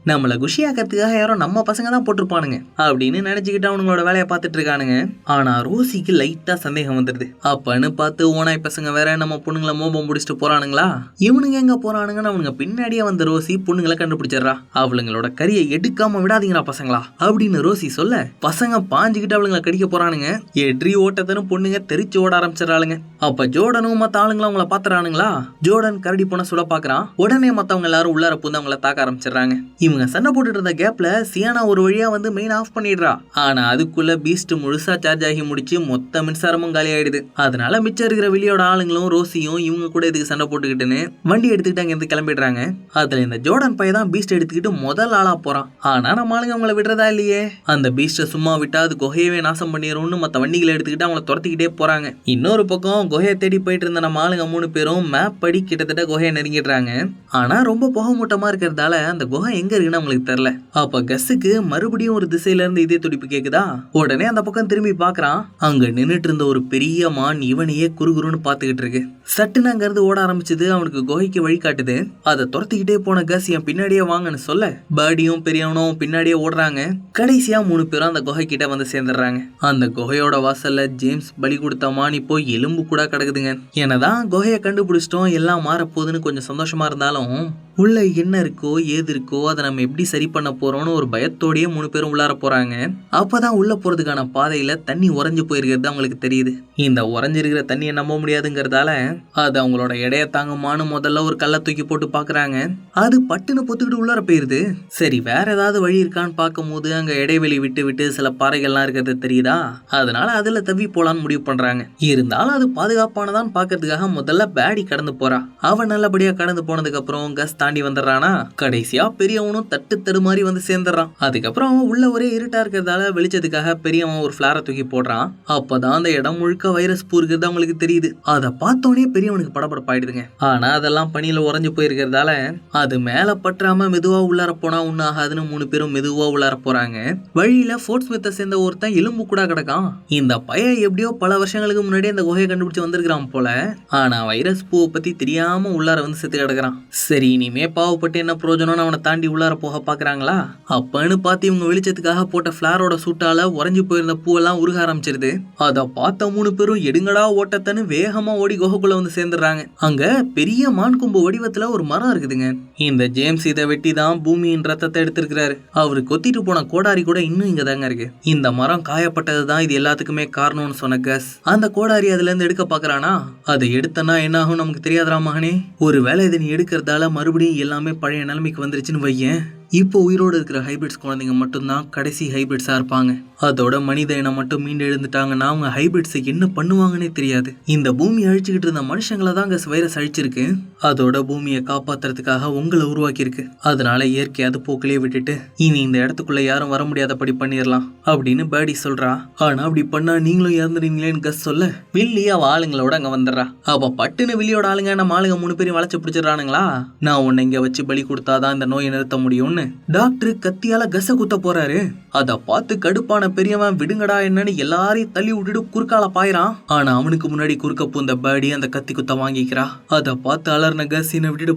நம்மள குஷியாக்கிறதுக்காக யாரோ நம்ம பசங்க தான் போட்டிருப்பானுங்க அப்படின்னு நினைச்சுக்கிட்டு அவங்களோட வேலையை பார்த்துட்டு இருக்கானுங்க. ஆனா ரோசிக்கு லைட்டா சந்தேகம் வந்துருது. அப்பன்னு பார்த்து ஓனாய் பசங்க வேற நம்ம பொண்ணுங்களை மோபம் முடிச்சுட்டு போறானுங்களா. இவனுங்க எங்க போறானுங்கன்னு அவனுங்க பின்னாடியே வந்த ரோசி பொண்ணுங்களை கண்டுபிடிச்சிடறா. அவளுங்களோட கரியை எடுக்காம விடாதீங்களா பசங்களா அப்படின்னு ரோசி சொல்ல, பசங்க பாஞ்சுக்கிட்டு அவளுங்களை கடிக்க போறானுங்க. எட்ரி ஓட்டத்தனும் பொண்ணுங்க தெரிச்சு ஓட ஆரம்பிச்சிடறாளுங்க. அப்ப ஜோர்டனும் மத்த ஆளுங்களும் அவங்கள பாத்துறானுங்களா. ஜோர்டன் கரடி பொண்ண சுட பாக்குறான். உடனே மத்தவங்க எல்லாரும் உள்ளார பூந்து அவங்கள தாக்க ஆரம்பிச்சிடறாங்க. இவங்க சண்டை போட்டுட்டு இருந்த கேப்ல டைம்ல சியானா ஒரு வழியா வந்து மெயின் ஆஃப் பண்ணிடுறா. ஆனா அதுக்குள்ள பீஸ்ட் முழுசா சார்ஜ் ஆகி முடிச்சு மொத்த மின்சாரமும் காலி ஆயிடுது. அதனால மிச்சம் இருக்கிற வில்லியோட ஆளுங்களும் ரோசியும் இவங்க கூட இதுக்கு சண்டை போட்டுக்கிட்டுன்னு வண்டி எடுத்துக்கிட்டு அங்க இருந்து கிளம்பிடுறாங்க. அதுல இந்த ஜோர்டன் பையன் தான் பீஸ்ட் எடுத்துக்கிட்டு முதல் ஆளா போறான். ஆனா நம்ம ஆளுங்க அவங்கள விடுறதா இல்லையே. அந்த பீஸ்ட சும்மா விட்டா அது குகையவே நாசம் பண்ணிடும்னு மத்த வண்டிகளை எடுத்துக்கிட்டு அவங்கள துரத்திக்கிட்டே போறாங்க. இன்னொரு பக்கம் குகையை தேடி போயிட்டு இருந்த நம்ம ஆளுங்க 3 பேரும் மேப் படி கிட்டத்தட்ட குகையை நெருங்கிடுறாங்க. ஆனா ரொம்ப புகை மூட்டமா இருக்கிறதால அந்த குகை எங்க இருக்குன்னு அவங்களுக்கு தெரியல. அப்ப கஸ்ஸுக்கு மறுபடியும் ஒரு திசையில இருந்து இதே துடிப்பு கேக்குதா. உடனே அந்த பக்கம் திரும்பி பாக்குறான். அங்க நின்னுட்டு இருந்த ஒரு பெரிய மான் இவனையே குறுகுறுன்னு பாத்துக்கிட்டு இருக்கு. சட்டுன்னு அங்க இருந்து ஓட ஆரம்பிச்சது. அவனுக்கு குகைக்கு வழி காட்டுது. அதை துரத்திக்கிட்டே போன கஸ் என் பின்னாடியே வாங்கன்னு சொல்ல பேர்டியும் பெரியவனும் பின்னாடியே ஓடுறாங்க. கடைசியா 3 பேரும் அந்த குகை கிட்ட வந்து சேர்ந்துடுறாங்க. அந்த குகையோட வாசல்ல ஜேம்ஸ் பலி கொடுத்த மான் இப்போ எலும்பு கூட கிடக்குதுங்க. என்னதான் குகையை கண்டுபிடிச்சிட்டோம் எல்லாம் மாறப்போகுதுன்னு கொஞ்சம் சந்தோஷமா இருந்தாலும் உள்ள என்ன இருக்கோ ஏது இருக்கோ அதை நம்ம எப்படி சரி பண்ண போறோம்னு ஒரு பயத்தோடயே 3 பேரும் உள்ளார போறாங்க. அப்பதான் உள்ள போறதுக்கான பாதையில தண்ணி உறைஞ்சு போயிருக்கிறது அவங்களுக்கு தெரியுது. இந்த உறைஞ்சிருக்கிற தண்ணியை நம்ப முடியாதுங்கிறதால அது அவங்களோட எடைய தாங்குமான்னு முதல்ல ஒரு கல்லை தூக்கி போட்டு பாக்குறாங்க. அது பட்டுன்னு பொத்துக்கிட்டு உள்ளார போயிருது. சரி வேற ஏதாவது வழி இருக்கான்னு பார்க்கும் போது அங்க இடைவெளி விட்டு விட்டு சில பாறைகள்லாம் இருக்கிறது தெரியுதா. அதனால அதுல தவி போலான்னு முடிவு பண்றாங்க. இருந்தாலும் அது பாதுகாப்பானதான் பாக்கிறதுக்காக முதல்ல பேடி கடந்து போறா. அவன் நல்லபடியா கடந்து போனதுக்கு அப்புறம் கஸ் தாண்டி வந்துடுறானா. கடைசியா பெரியவனும் தட்டு தடுமாறி வந்து சேர்ந்துடுறான். அதுக்கப்புறம் உள்ள ஒரே இருட்டா இருக்கிறதால வெளிச்சத்துக்காக பெரியவன் ஒரு பிளாரை தூக்கி போடுறான். அப்பதான் அந்த இடம் முழுக்க வைரஸ் பூ இருக்கிறது அவங்களுக்கு தெரியுது. அதை பார்த்தோன்னே பெரியவனுக்கு படபடப்பாயிடுதுங்க. ஆனா அதெல்லாம் பனியில உறைஞ்சு போயிருக்கிறதால அது மேல பற்றாம மெதுவா உள்ளார போனா ஒன்னும் ஆகாதுன்னு 3 பேரும் மெதுவா உள்ளார போறாங்க. வழியில ஃபோர்ட் ஸ்மித்தை சேர்ந்த ஒருத்தன் எலும்பு கூட கிடக்கான். இந்த பையன் எப்படியோ பல வருஷங்களுக்கு முன்னாடி அந்த குகையை கண்டுபிடிச்சு வந்திருக்கிறான் போல. ஆனா வைரஸ் பூவை பத்தி தெரியாம உள்ளார வந்து செத்து கிடக்குறான். சரி இனிமே பாவப்பட்டு என்ன பிரயோஜனம்னு அவனை தாண்டி உள்ளார போக பாக்குறாங்களா. அப்பன்னு பார்த்து இவங்க வெளிச்சத்துக்காக போட்ட பிளாரோட சூட்டால உறைஞ்சு போயிருந்த பூவெல்லாம் உருக ஆரம்பிச்சிருது. அதை பார்த்த 3 பேரும் எடுங்கடா ஓட்டத்தன்னு வேகமா ஓடி குகைக்குள்ள வந்து சேர்ந்துடுறாங்க. அங்க பெரிய மான் கொம்பு வடிவத்துல ஒரு மரம் இருக்குதுங்க. இந்த ஜேம்ஸ் இதை வெட்டி தான் பூமியின் ரத்தத்தை எடுத்திருக்கிறாரு. அவரு கொத்திட்டு போன கோடாரி கூட இன்னும் இங்க தாங்க இருக்கு. இந்த மரம் காயப்பட்டதுதான் இது எல்லாத்துக்குமே காரணம்னு சொன்ன கஸ் அந்த கோடாரி அதுல இருந்து எடுக்க பாக்குறானா. அதை எடுத்தனா என்ன ஆகும் நமக்கு தெரியாதரா மகனே. ஒருவேளை இதை நீ எடுக்கிறதால மறுபடியும் எல்லாமே பழைய நிலைமைக்கு வந்துருச்சுன்னு வையேன். இப்போ உயிரோடு இருக்கிற ஹைபிரிட்ஸ் குழந்தைங்க மட்டும்தான் கடைசி ஹைபிரிட்ஸா இருப்பாங்க. அதோட மனித இனம் மட்டும் மீண்டு எழுந்துட்டாங்கன்னா அவங்க ஹைபிரிட்ஸை என்ன பண்ணுவாங்கன்னே தெரியாது. இந்த பூமி அழிச்சுக்கிட்டு இருந்த மனுஷங்களை தான் வைரஸ் அழிச்சிருக்கு. அதோட பூமியை காப்பாத்துறதுக்காக உங்களை உருவாக்கி இருக்கு. அதனால இயற்கை அது போக்கிலே விட்டுட்டு இனி இந்த இடத்துக்குள்ள யாரும் வர முடியாதபடி பண்ணிடலாம் அப்படின்னு பேர்டி சொல்றா. ஆனா அப்படி பண்ணா நீங்களும் இறந்துடுவீங்களேன்னு கஸ் சொல்ல வில்லி அவ ஆளுங்களோட அங்க வந்துடுறா. அப்ப பட்டுன்னு வில்லியோட ஆளுங்க நம்ம ஆளுங்க 3 பேரையும் வளைச்சு பிடிச்சிடறானுங்களா. நான் உன்னை இங்க வச்சு பலி கொடுத்தாதான் இந்த நோயை நிறுத்த முடியும். டாக்டர் கத்தியால கச குத்த போறாரு. அத பார்த்து கடுப்பான பெரியவன் விடுங்கடா என்னன்னு எல்லாரையும் தள்ளி விட்டுட்டு குறுக்கால பாயிறான். ஆனா அவனுக்கு முன்னாடி குறுக்க பூந்த பேடி அந்த கத்தி குத்த வாங்கிக்கிறா. அத பார்த்து அலர்ன கஸ் என்னை விட்டுட்டு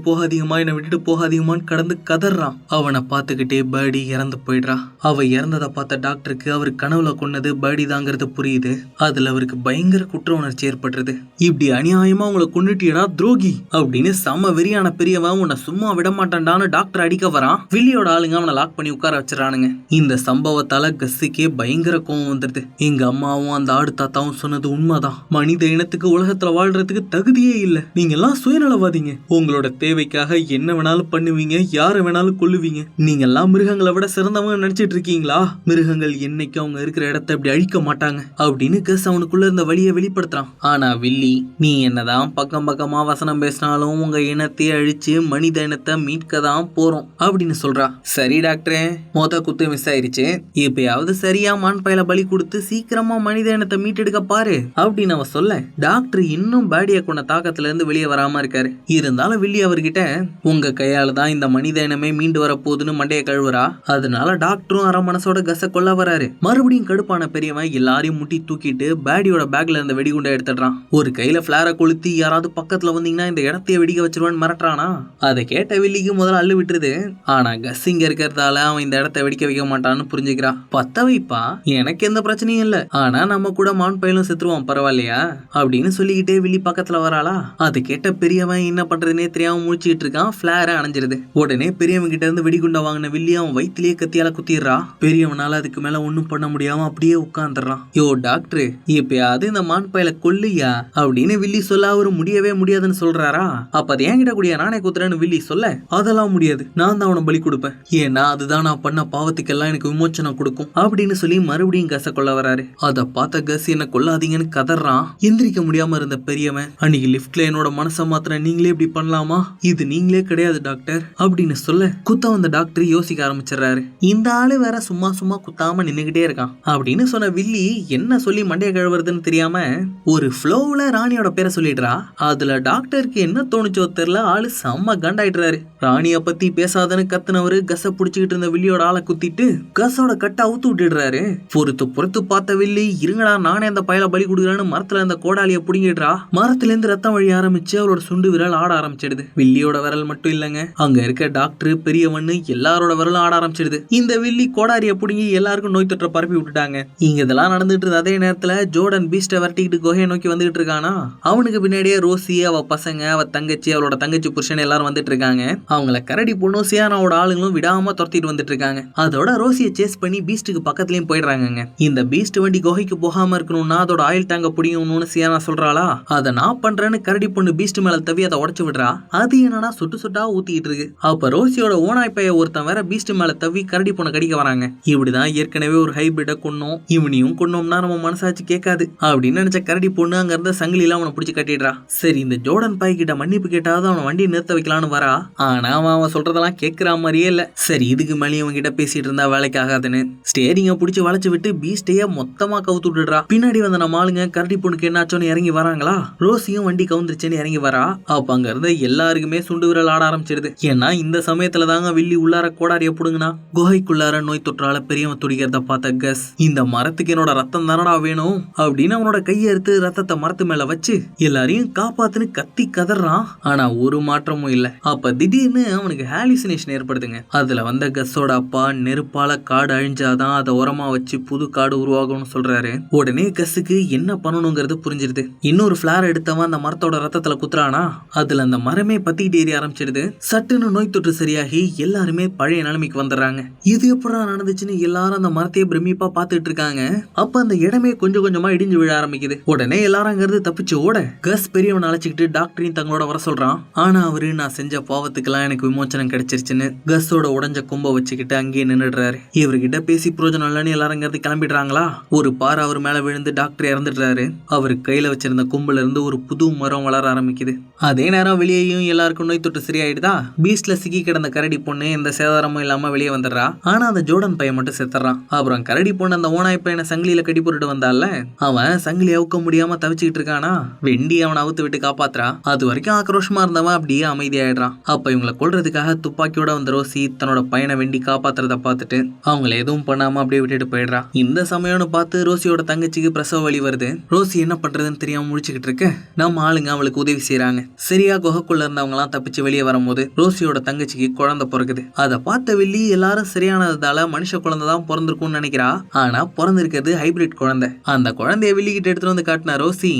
போகாதீங்கமான்னு கடந்து கதறான். அவனை பார்த்துக்கிட்டே பேடி இறந்து போயிடுறா. அவ இறந்ததை பார்த்த டாக்டருக்கு அவர் கனவுல கொன்னது பேடி தாங்கிறது புரியுது. அதுல அவருக்கு பயங்கர குற்ற உணர்ச்சி ஏற்பட்டுருது. இப்படி அநியாயமா அவங்களை கொண்டுட்டியடா துரோகி அப்படின்னு சம வெறியான பெரியவன் உன்னை சும்மா விட மாட்டான்டான்னு டாக்டர் அடிக்க வரான். வில்லியோட ஆளுங்க அவனை லாக் பண்ணி உட்கார வச்சிடறானுங்க. இந்த சம்பவத்தால கஸ்ஸுக்கே பயங்கர கோவம் வந்துருது. எங்க அம்மாவும் அந்த ஆடு தாத்தாவும் சொன்னது உண்மைதான். மனித இனத்துக்கு உலகத்துல வாழ்றதுக்கு தகுதியே இல்ல. நீங்க எல்லாம் சுயநலவாதீங்க. உங்களோட தேவைக்காக என்ன வேணாலும் பண்ணுவீங்க, யாரை வேணாலும் கொல்லுவீங்க. நீங்க எல்லாம் மிருகங்களை விட சிறந்தவங்க நினைச்சிட்டு இருக்கீங்களா? மிருகங்கள் என்னைக்கு அவங்க இருக்கிற இடத்தை அப்படி அழிக்க மாட்டாங்க அப்படின்னு கஸ் அவனுக்குள்ள இருந்த வழியை வெளிப்படுத்துறான். ஆனா வில்லி நீ என்னதான் பக்கம் பக்கமா வசனம் பேசினாலும் உங்க இனத்தையே அழிச்சு மனித இனத்தை மீட்க தான் போறோம் அப்படின்னு சொல்றா. சரி டாக்டரே, மொத குத்து மிஸ் ஆயிருச்சு. இப்பயாவது சரியா மான் பையில பலி கொடுத்து சீக்கிரமா மனித இனத்தை மீட்டெடுக்க பாரு அப்படின்னு அவ சொல்ல டாக்டர் இன்னும் பேடிய கொண்ட தாக்கத்துல இருந்து வெளியே வராம இருக்காரு. இருந்தாலும் வில்லி அவர்கிட்ட உங்க கையால தான் இந்த மனித இனமே மீண்டு வர போகுதுன்னு மண்டைய கழுவுறா. அதனால டாக்டரும் அரை மனசோட கச கொல்ல வராரு. மறுபடியும் கடுப்பான பெரியவன் எல்லாரையும் முட்டி தூக்கிட்டு பேடியோட பேக்ல இருந்த வெடிகுண்டை எடுத்துடுறான். ஒரு கையில பிளார கொளுத்தி யாராவது பக்கத்துல வந்தீங்கன்னா இந்த இடத்தைய வெடிக்க வச்சிருவான்னு மிரட்டுறானா. அதை கேட்ட வில்லிக்கு முதல்ல அள்ளு விட்டுருது. ஆனா கஸ் இங்க இருக்கிறதால அவன் இந்த இடத்தை வெடிக்க வைக்க மாட்டான்னு புரிஞ்சுக்கிறான். பத்த வைப்பா, எனக்கு எந்த பிரச்சனையும் இல்ல. ஆனா நம்ம கூட மான் பயிலும் செத்துருவான் பரவாயில்லையா அப்படின்னு சொல்லிக்கிட்டே வில்லி பக்கத்துல வராளா. அது கேட்ட பெரியவன் என்ன பண்றதுனே தெரியாம முழிச்சுட்டு இருக்கான். பிளார அணைஞ்சிருது. உடனே பெரியவன் கிட்ட இருந்து வெடிகுண்ட வாங்கின வில்லி அவன் வயிற்றுலயே கத்தியால குத்திடுறா. பெரியவனால அதுக்கு மேல ஒண்ணும் பண்ண முடியாம அப்படியே உட்கார்ந்துடுறான். யோ டாக்டர், இப்பயாவது இந்த மான் பயில கொல்லுயா அப்படின்னு வில்லி சொல்ல அவரு முடியவே முடியாதுன்னு சொல்றாரா. அப்ப அது என்கிட்ட கூடிய நானே குத்துறேன்னு வில்லி சொல்ல அதெல்லாம் முடியாது, நான் தான் அவனை பலி கொடுப்பேன் கொடுப்பேன், ஏன்னா அதுதான் நான் பண்ண பாவத்துக்கெல்லாம் எனக்கு விமோச்சனம் கொடுக்கும் அப்படின்னு சொல்லி மறுபடியும் கஸை கொல்ல வராரு. அதை பார்த்த கஸ் என்ன கொல்லாதீங்கன்னு கதறான். எந்திரிக்க முடியாம இருந்த பெரியவன், அன்னைக்கு லிப்ட்ல என்னோட மனசை மாத்திர நீங்களே இப்படி பண்ணலாமா, இது நீங்களே கிடையாது டாக்டர் அப்படின்னு சொல்ல குத்த வந்த டாக்டர் யோசிக்க ஆரம்பிச்சிடறாரு. இந்த ஆளு வேற சும்மா சும்மா குத்தாம நின்னுகிட்டே இருக்கான் அப்படின்னு சொன்ன வில்லி என்ன சொல்லி மண்டைய கழுவுறதுன்னு தெரியாம ஒரு ஃப்ளோவுல ராணியோட பேரை சொல்லிடுறா. அதுல டாக்டருக்கு என்ன தோணுச்சோ தெரியல, ஆளு செம்ம கண்டாயிடுறாரு. ராணிய பத்தி பேசாதன்னு கத்துனவரு கஸ புடிச்சுக்கிட்டு இருந்த வில்லியோட ஆளை குத்திட்டு கஸோட கட்டை அவுத்து விட்டுடுறாரு. பொறுத்து பார்த்த வில்லி, இருங்கடா நானே அந்த பயல பலி கொடுக்குறேன்னு மரத்துல அந்த கோடாலிய புடிங்கிடுறா. மரத்துல இருந்து ரத்தம் வழி ஆரம்பிச்சு அவளோட சுண்டு விரல் ஆட ஆரம்பிச்சிடுது. வில்லியோட விரல் மட்டும் இல்லங்க, அங்க இருக்க டாக்டர் பெரியவன்னு எல்லாரோட விரலும் ஆட ஆரம்பிச்சிடுது. இந்த வில்லி கோடாரிய புடுங்கி எல்லாருக்கும் நோய் தொற்ற பரப்பி விட்டுட்டாங்க. இங்க இதெல்லாம் நடந்துட்டு இருந்த அதே நேரத்துல ஜோர்டன் பீஸ்ட விரட்டிக்கிட்டு குகையை நோக்கி வந்துட்டு இருக்கானா. அவனுக்கு பின்னாடியே ரோசி, அவ பசங்க, அவ தங்கச்சி, அவளோட தங்கச்சி புருஷன் எல்லாரும் வந்துட்டு இருக்காங்க. அவங்கள கரடி பொண்ணும் சியானாவோட ஆளுங்களும் விடாம துரத்திட்டு வந்துட்டு இருக்காங்க. அதோட ரோசியை சேஸ் பண்ணி பீஸ்டுக்கு பக்கத்துலயும் போயிடுறாங்க. இந்த பீஸ்ட் வண்டி குகைக்கு போகாம இருக்கணும்னா அதோட ஆயில் டேங்க புடிங்கணும்னு சியானா சொல்றாளா. அதை நான் பண்றேன்னு கரடி பொண்ணு பீஸ்ட் மேல தவி அதை உடச்சு விடுறா. அது என்னன்னா சுட்டு சுட்டா ஊத்திட்டு இருக்கு. அப்ப ரோசியோட ஓனாய் பைய ஒருத்தன் வேற பீஸ்ட் மேல தவி கரடி பொண்ணை கடிக்க வராங்க. இப்படிதான் ஏற்கனவே ஒரு ஹைபிரிட கொன்னோம், இவனையும் கொன்னோம்னா நம்ம மனசாச்சு கேட்காது அப்படின்னு நினைச்ச கரடி பொண்ணு அங்க இருந்த சங்கிலில அவனை பிடிச்சி கட்டிடுறா. சரி, இந்த ஜோர்டன் பாய் கிட்ட மன்னிப்பு கேட்டாவது அவனை வண்டியை நிறுத்த வைக்கலான்னு வரா. ஆனா அவன் சொல்றதெல்லாம் கேட்கிற மாதிரியே இல்ல. சரி, இதுக்கு மேலே அவன் கிட்ட பேசிட்டு இருந்தா வேலைக்கு ஆகாதுன்னு ஸ்டேரிங்க பிடிச்சி வளைச்சு விட்டு பீஸ்டையே மொத்தமா கவுத்து விட்டுடுறா. பின்னாடி வந்த நம்ம ஆளுங்க கரடி பொண்ணுக்கு என்னாச்சோன்னு இறங்கி வராங்களா. ரோசியும் வண்டி கவுந்துருச்சுன்னு இறங்கி வரா. அப்ப அங்க இருந்த எல்லாருக்குமே சுண்டு விரல் ஆட ஆரம்பிச்சிடுது. ஏன்னா இந்த சமயத்துல தாங்க வில்லி உள்ளார கோடாரிய புடுங்கனா. குகைக்குள்ளார நோய் தொற்றால பெரியவன் துடிக்கிறத பார்த்த கஸ், இந்த மரத்துக்கு என்னோட ரத்தம் தானடா வேணும் அப்படின்னு அவனோட கையை எடுத்து ரத்தத்தை மரத்து மேல வச்சு எல்லாரையும் காப்பாத்துன்னு கத்தி கதறான். ஆனா ஒரு மாற்றமும் இல்ல. அப்ப திடீர்னு அவனுக்கு ஹாலுசினேஷன் ஏற்படுதுங்க. அதுல வந்த கஸோட அப்பா நெருப்பால காடு அழிஞ்சாதான் அதை உரமா வச்சு புது காடு உருவாகும்னு சொல்றாரு. உடனே கஸுக்கு என்ன பண்ணணுங்கிறது புரிஞ்சிருது. இன்னொரு பிளார் எடுத்தவன் அந்த மரத்தோட ரத்தத்துல குத்துறானா. அதுல அந்த மரமே பத்திக்கிட்டு ஏறி ஆரம்பிச்சிடுது. சட்டுன்னு நோய் தொற்று சரியாகி எல்லாருமே பழைய நிலைமைக்கு வந்துடுறாங்க. இது எப்படா நடந்துச்சுன்னு எல்லாரும் அந்த மரத்தையே பிரமிப்பா பாத்துட்டு இருக்காங்க. அப்ப அந்த இடமே கொஞ்சம் கொஞ்சமா இடிஞ்சு விழ ஆரம்பிக்குது. உடனே எல்லாரும் அங்க இருந்து தப்பிச்சு ஓட கஸ் பெரியவன் அழைச்சிக்கிட்டு டாக்டரையும் தங்களோட வர சொல்றான். ஆனா அவரு, நான் செஞ்ச பாவத்துக்கெல்லாம் எனக்கு விமோச்சனம் கிடைச்சிருச்சுன்னு கஸோட உடஞ்ச கொம்ப வச்சுக்கிட்டு அங்கேயே நின்னுடுறாரு. இவர்கிட்ட பேசி பிரயோஜனம் இல்லைன்னு எல்லாரும் அங்க இருந்து கிளம்பிடுறாங்களா. ஒரு பாறை அவர் மேல விழுந்து டாக்டர் இறந்துடுறாரு. அவரு கையில வச்சிருந்த கொம்புல இருந்து ஒரு புது மரம் வளர ஆரம்பிக்குது. அதே நேரம் வெளியேயும் எல்லாருக்கும் நோய் தொட்டு சரியாயிடுதா. பீச்ல சிக்கி கிடந்த கரடி பொண்ணு எந்த சேதாரமும் இல்லாம வெளியே வந்துடுறா. ஆனா அந்த ஜோர்டன் பையன் மட்டும் செத்துறான். அப்புறம் கரடி பொண்ணு அந்த ஓனாய் பையனை சங்கிலியில கட்டி போட்டுட்டு வந்தால, அவன் சங்கிலி அவுக்க முடியாம தவிச்சுக்கிட்டு இருக்கானா. வெண்டி அவனை அவுத்து விட்டு காப்பாத்துறா. அது வரைக்கும் ஆக்ரோஷமா இருந்தவன் அப்படியே அமைதியாயிடுறான். அப்ப இவங்களை கொல்றதுக்காக துப்பாக்கியோட வந்த ரோசி தன்னோட பையனை வெண்டி காப்பாத்துறத பார்த்துட்டு அவங்களை எதுவும் பண்ணாம அப்படியே விட்டுட்டு போயிடுறா. இந்த சமயம்னு பார்த்து ரோசியோட தங்கச்சிக்கு பிரசவ வலி வருது. ரோசி என்ன பண்றதுன்னு தெரியாம முடிச்சுக்கிட்டு இருக்க நம்ம ஆளுங்க அவளுக்கு உதவி செய்யறாங்க. சரியா குகைக்குள்ள இருந்தவங்க எல்லாம் தப்பிச்சு வெளியே வரும்போது ரோசியோட தங்கச்சிக்கு குழந்தை பிறகுது. அதை பார்த்த வில்லி எல்லாரும் சரியானதால மனுஷ குழந்தை தான் பிறந்திருக்கும்னு நினைக்கிறா. ஆனா பிறந்திருக்கிறது ஹைபிரிட் குழந்தை. அந்த குழந்தைய வில்லிக்கிட்ட எடுத்துட்டு வந்து காட்டின ரோசி,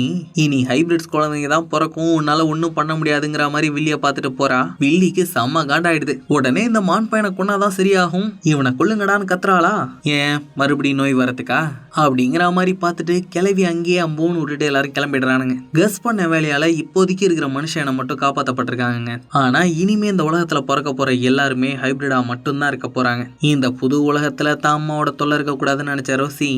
இனி ஹைபிரிட்ஸ் குழந்தைங்க தான் பிறக்கும், உன்னால ஒன்னும் பண்ண முடியாதுங்கிற மாதிரி வில்லிய பார்த்துட்டு போறா. வில்லிக்கு செம்ம காண்டாயிடுது. உடனே இந்த மான் பையனை கொன்னாதான் சரியாகும், இவனை கொல்லுங்கடான்னு கத்துறாளா. ஏன் மறுபடியும் நோய் வரதுக்கா அப்படிங்கிற மாதிரி பார்த்துட்டு கிளவி அங்கேயே அம்போன்னு விட்டுட்டு எல்லாரும் கிளம்பிடுறானுங்க. கஸ் பண்ண வேலையால இப்போதைக்கு இருக்கிற மனுஷனை மட்டும் காப்பாற்றப்பட்டிருக்காங்க. ஆனா இனிமே இந்த உலகத்துல பிறக்க போற எல்லாருமே ஹைபிரிடா மட்டும்தான் இருக்க போறாங்க. இந்த புது உலகத்துல தான் அம்மாவோட தொல்லை இருக்க கூடாதுன்னு நினைச்ச ரோசி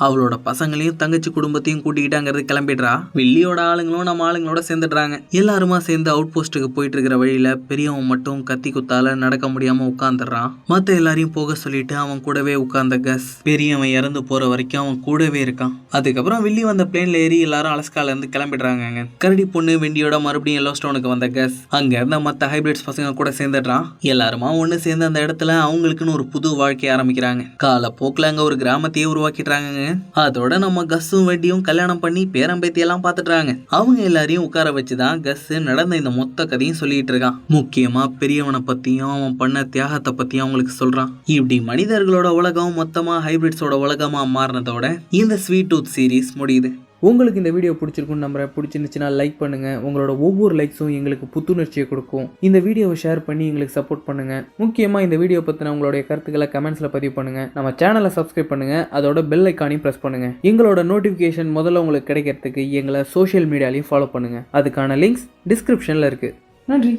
அவளோட பசங்களையும் தங்கச்சி குடும்பத்தையும் கூட்டிக்கிட்டு அங்கிருந்து கிளம்பிடுறா. வில்லியோட ஆளுங்களும் நம்ம ஆளுங்களோட சேர்ந்துடுறாங்க. எல்லாருமா சேர்ந்து அவுட் போஸ்ட்டுக்கு போயிட்டு இருக்கிற வழியில பெரியவன் மட்டும் கத்தி குத்தால நடக்க முடியாம உட்கார்ந்துடுறான். மத்த எல்லாரையும் போக சொல்லிட்டு அவன் கூடவே உட்கார்ந்த கஸ் பெரியவன் இறந்து போற வரைக்கும் அவன் கூடவே இருக்கான். அதுக்கப்புறம் வில்லி வந்த பிளேன்ல ஏறி எல்லாரும் அலஸ்கால இருந்து கிளம்பிடுறாங்க. கரடி பொண்ணு வெண்டியோட மறுபடியும் எல்லோஸ்டோனுக்கு வந்த கஸ் அங்க இருந்த மத்த ஹைபிரிட்ஸ் பசங்க கூட சேர்ந்துடுறான். எல்லாருமா ஒண்ணு சேர்ந்து அந்த இடத்துல அவங்களுக்குன்னு ஒரு புது வாழ்க்கை ஆரம்பிக்கிறாங்க. காலப்போக்கில் அங்க ஒரு கிராமத்தையே உருவாக்கிடுறாங்க. அதோட நம்ம கஸ்ஸும் வெண்டியும் கல்யாணம் பண்ணி பேரம்பேத்தி எல்லாம் பாத்துட்டாங்க. அவங்க எல்லாரையும் உட்கார வச்சுதான் கஸ் நடந்த இந்த மொத்த கதையும் சொல்லிட்டு இருக்கான். முக்கியமா பெரியவனை பத்தியும் அவன் பண்ண தியாகத்தை பத்தியும் அவங்களுக்கு சொல்றான். இப்படி மனிதர்களோட உலகம் மொத்தமா ஹைபிரிட்ஸோட உலகமா மாறினதோட இந்த ஸ்வீட் டூத் சீரீஸ் முடியுது. உங்களுக்கு இந்த வீடியோ பிடிச்சிருக்குன்னு நம்புறேன். பிடிச்சிருந்துச்சுன்னா லைக் பண்ணுங்கள். உங்களோட ஒவ்வொரு லைக்ஸும் எங்களுக்கு புத்துணர்ச்சியை கொடுக்கும். இந்த வீடியோவை ஷேர் பண்ணி எங்களுக்கு சப்போர்ட் பண்ணுங்கள். முக்கியமாக இந்த வீடியோ பற்றின உங்களுடைய கருத்துக்களை கமெண்ட்ஸில் பதிவு பண்ணுங்கள். நம்ம சேனலை சப்ஸ்கிரைப் பண்ணுங்கள். அதோட பெல் ஐக்கானையும் ப்ரெஸ் பண்ணுங்கள். எங்களோட நோட்டிஃபிகேஷன் முதல்ல உங்களுக்கு கிடைக்கிறதுக்கு எங்களை சோஷியல் மீடியாலையும் ஃபாலோ பண்ணுங்கள். அதுக்கான லிங்க்ஸ் டிஸ்கிரிப்ஷனில் இருக்குது. நன்றி.